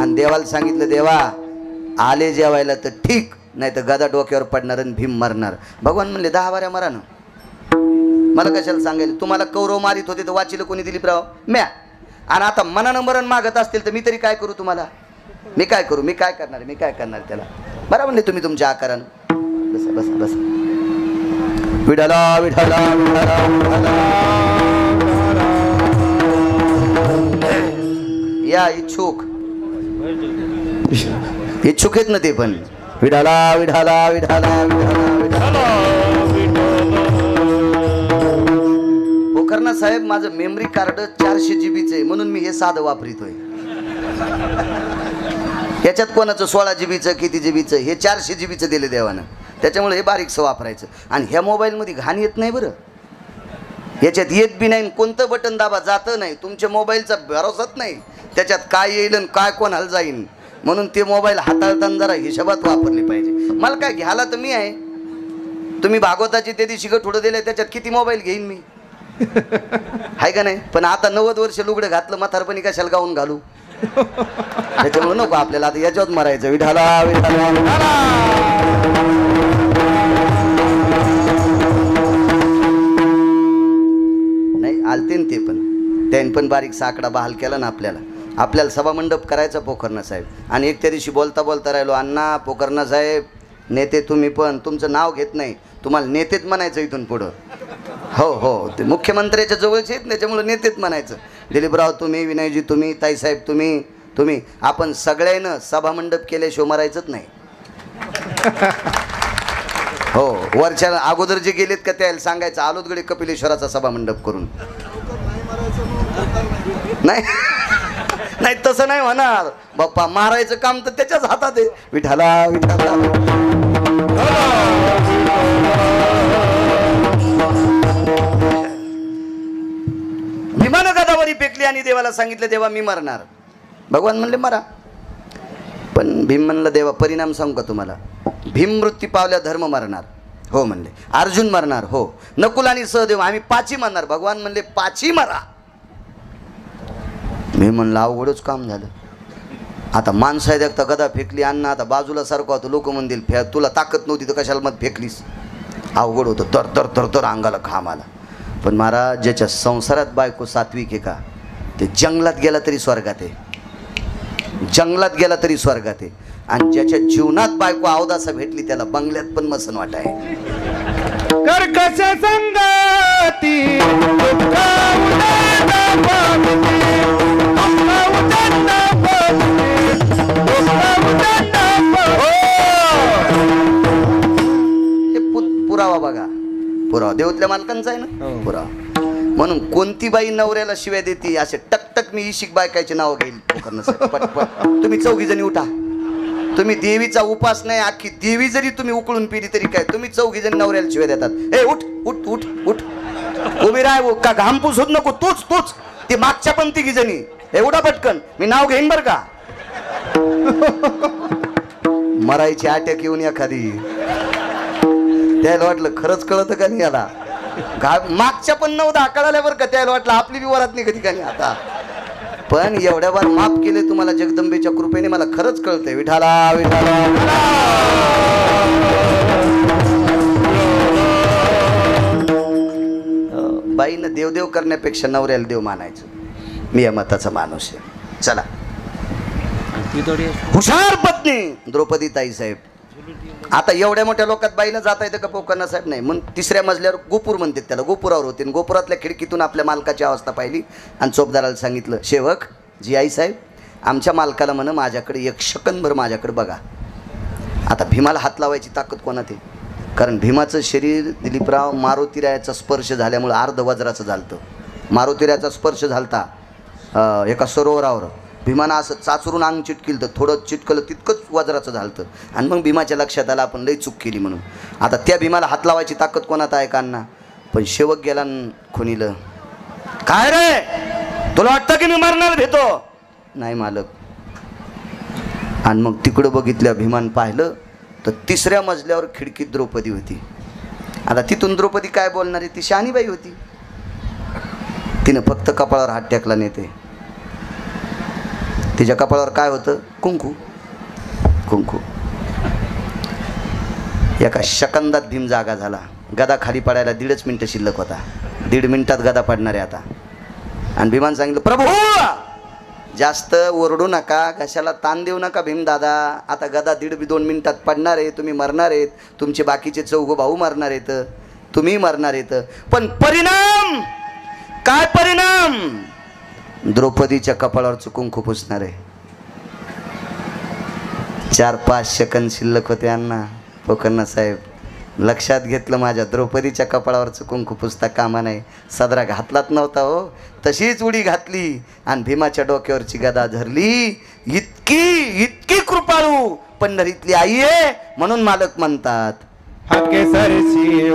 आणि देवाला सांगितलं, देवा आले जेवायला तर ठीक, नाही तर गदा डोक्यावर पडणार आणि भीम मरणार. भगवान म्हणले 10 वाऱ्या मरा ना, मला कशाला सांगायला. तुम्हाला कौरव मारित होते तर वाचीला कोणी दिली प्राव म्या, आणि आता मनानं मरण मागत असतील तर मी तरी काय करू तुम्हाला. मी काय करू, मी काय करणार, मी काय करणार त्याला. बरं म्हणले तुम्ही तुमच्या आकारानं. बसा बसा बसा. विठाला विठाला विठाला. या इच्छुक इच्छुक आहेत ना ते पण. विठाला विठाला विठाला विठाला विठाला. पोखरणा साहेब माझं मेमरी कार्ड 400 GB आहे म्हणून मी हे साधं वापरितोय. याच्यात कोणाचं 16 GB किती GB, हे 400 GB दिले देवानं, त्याच्यामुळे हे बारीकसं वापरायचं. आणि ह्या मोबाईलमध्ये घाण येत नाही बरं, याच्यात येत बी नाही. कोणतं बटन दाबा जातं नाही, तुमच्या मोबाईलचा भरोसाच नाही त्याच्यात काय येईल आणि काय कोणाला जाईन. म्हणून ते मोबाईल हाताळताना जरा हिशोबात वापरले पाहिजे. मला काय घ्यायला तर मी आहे, तुम्ही भागवताची ते दिवशी थोडं दिलंय, त्याच्यात किती मोबाईल घेईन मी, आहे का नाही. पण आता 90 वर्ष लुगडं घातलं, म्हातारपणी कशाला गाऊन घालू, त्याच्यामुळे नको आपल्याला आता याच्यावर मरायचं. विठाला विठाला विठाला. नाही आलते ते पण, त्याने पण बारीक साकडा बहाल केला ना आपल्याला. आपल्याला सभामंडप करायचा पोखरणा साहेब. आणि एक त्या दिवशी बोलता बोलता राहिलो, अण्णा पोखरणा साहेब नेते तुम्ही पण तुमचं नाव घेत नाही, तुम्हाला नेतेच म्हणायचं इथून पुढं. हो हो, ते मुख्यमंत्र्याच्या जवळचे आहेत त्याच्यामुळे नेतेच म्हणायचं. दिलीपराव तुम्ही, विनयजी तुम्ही, ताईसाहेब तुम्ही तुम्ही आपण सगळ्यांना सभामंडप केल्याशिवाय मरायचंच नाही. हो, वरच्या अगोदर जे गेलेत का त्याला सांगायचं आलोतगडे कपिलेश्वराचा सभामंडप करून. नाही नाही तसं नाही म्हणणार बाप्पा, मारायचं काम तर त्याच्याच हातात आहे. विठाला विठाला. भीमानं गदावरी पेकली आणि देवाला सांगितलं देवा मी मरणार. भगवान म्हणले मरा. पण भीम म्हणलं देवा परिणाम सांगू का तुम्हाला, भीम मृत्यू पावल्या धर्म मरणार. हो म्हणले. अर्जुन मरणार. हो. नकुल आणि सहदेव आम्ही पाची मरणार. भगवान म्हणले पाची मरा. मी म्हणलं अवघडच काम झालं. आता माणसं आहे देखता गदा फेकली, अण्णा आता बाजूला सारखं होतं, लोक म्हणतील तुला ताकद नव्हती तर कशाला मत फेकलीस. अवघड होतं. तर तर तर तर अंगाला घाम आला. पण महाराज ज्याच्या संसारात बायको सात्विक आहे का ते जंगलात गेला तरी स्वर्गात आहे, जंगलात गेला तरी स्वर्गात आहे. आणि ज्याच्या जीवनात बायको अवदासा भेटली त्याला बंगल्यात पण मसन वाट आहे. कर्कश संगती पुरावा बघा, पुरावा देवतल्या मालकांचा आहे ना पुरावा. म्हणून कोणती बाई नवऱ्याला शिव्या देते असे टकटक मी इशिक बायकाचे नाव घेईल पटपट. तुम्ही चौघी जणी उठा. तुम्ही देवीचा उपास नाही, अख्खी देवी जरी तुम्ही उकळून पिली तरी काय, तुम्ही चौघी जणी नवऱ्याला शिव्या देतात. ए उठ उठ उठ उठ, उभी राह का, घाम पुसत नको. तूच तूच ती मागच्या पण तिघी जणी. हे उठा पटकन, मी नाव घेईन बर का. मरायची अटॅक येऊन एखादी, त्याला वाटलं खरंच कळतं का नाही याला. मागच्या पण 9-10 कळाल्यावर का त्याला वाटलं आपली बी वरात नाही कधी का नाही. आता पण एवढ्या बार माफ केले तुम्हाला जगदंबेच्या कृपेने, मला खरंच कळतंय. विठाला विठाला. बाईनं देवदेव करण्यापेक्षा नवऱ्याला देव मानायचं. मी या मताचा माणूस आहे. चला. हुशार पत्नी द्रौपदी ताई साहेब. आता एवढ्या मोठ्या लोकात बाईनं जाता येतं का पोकर्णा साहेब. नाही. मग 3ऱ्या मजल्यावर गोपूर म्हणतात त्याला, गोपुरावर होते. गोपुरातल्या खिडकीतून आपल्या मालकाची अवस्था पाहिली आणि चोपदाराला सांगितलं सेवक जी आई साहेब आमच्या मालकाला म्हण माझ्याकडे 1 सेकंदभर माझ्याकडे बघा. आता भीमाला हात लावायची ताकद कोणात आहे, कारण भीमाचं शरीर दिलीपराव मारुतीरायाचा स्पर्श झाल्यामुळं अर्ध वज्राचं झालतं. मारुतीरायाचा स्पर्श झालता एका सरोवरावर. भीमानं असं चाचरून अंग चिटकिलं तर थोडं चिटकलं तितकंच वज्राचं झालतं. आणि मग भीमाच्या लक्षात आलं आपण लई चूक केली म्हणून. आता त्या भीमाला हात लावायची ताकद कोणात आहे कांना. पण शेवक गेला खुनीलं. काय रे तुला वाटतं की मी मरणार भेटो. नाही मालक. आणि मग तिकडं बघितल्या भीमान पाहिलं तर 3ऱ्या मजल्यावर खिडकीत द्रौपदी होती. आता तिथून द्रौपदी काय बोलणार आहे, ती शहाणीबाई होती. तिनं फक्त कपाळावर हात टेकला नेते. तिच्या कपाळावर काय होतं, कुंकू. कुंकू. एका सेकंदात भीम जागा झाला. गदा खाली पडायला 1.5 मिनिटं शिल्लक होता. 1.5 मिनिटात गदा पडणार आहे आता. आणि भीमान सांगितलं प्रभू जास्त ओरडू नका, कशाला ताण देऊ नका भीम दादा. आता गदा 1.5-2 मिनिटात पडणार आहे, तुम्ही मरणार आहेत, तुमचे बाकीचे 4 भाऊ मरणार आहेत, तुम्ही मरणार आहेत. पण परिणाम काय परिणाम, द्रौपदीच्या कपाळावर कुंकू पुसणार आहे. 4-5 सेकंद शिल्लक होते अण्णा. पोकर्णा साहेब लक्षात घेतलं माझ्या द्रौपदीच्या कपाळावरचं कुंकू पुसता कामा नाही. सदरा घातलाच नव्हता हो, तशीच उडी घातली आणि भीमाच्या डोक्यावरची गदा धरली. इतकी इतकी कृपाळू पंढरीतली आई आहे म्हणून मालक म्हणतात. हके सरसी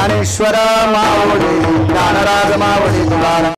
ज्ञानेश्वर माऊली ज्ञानराज माऊली तुकाराम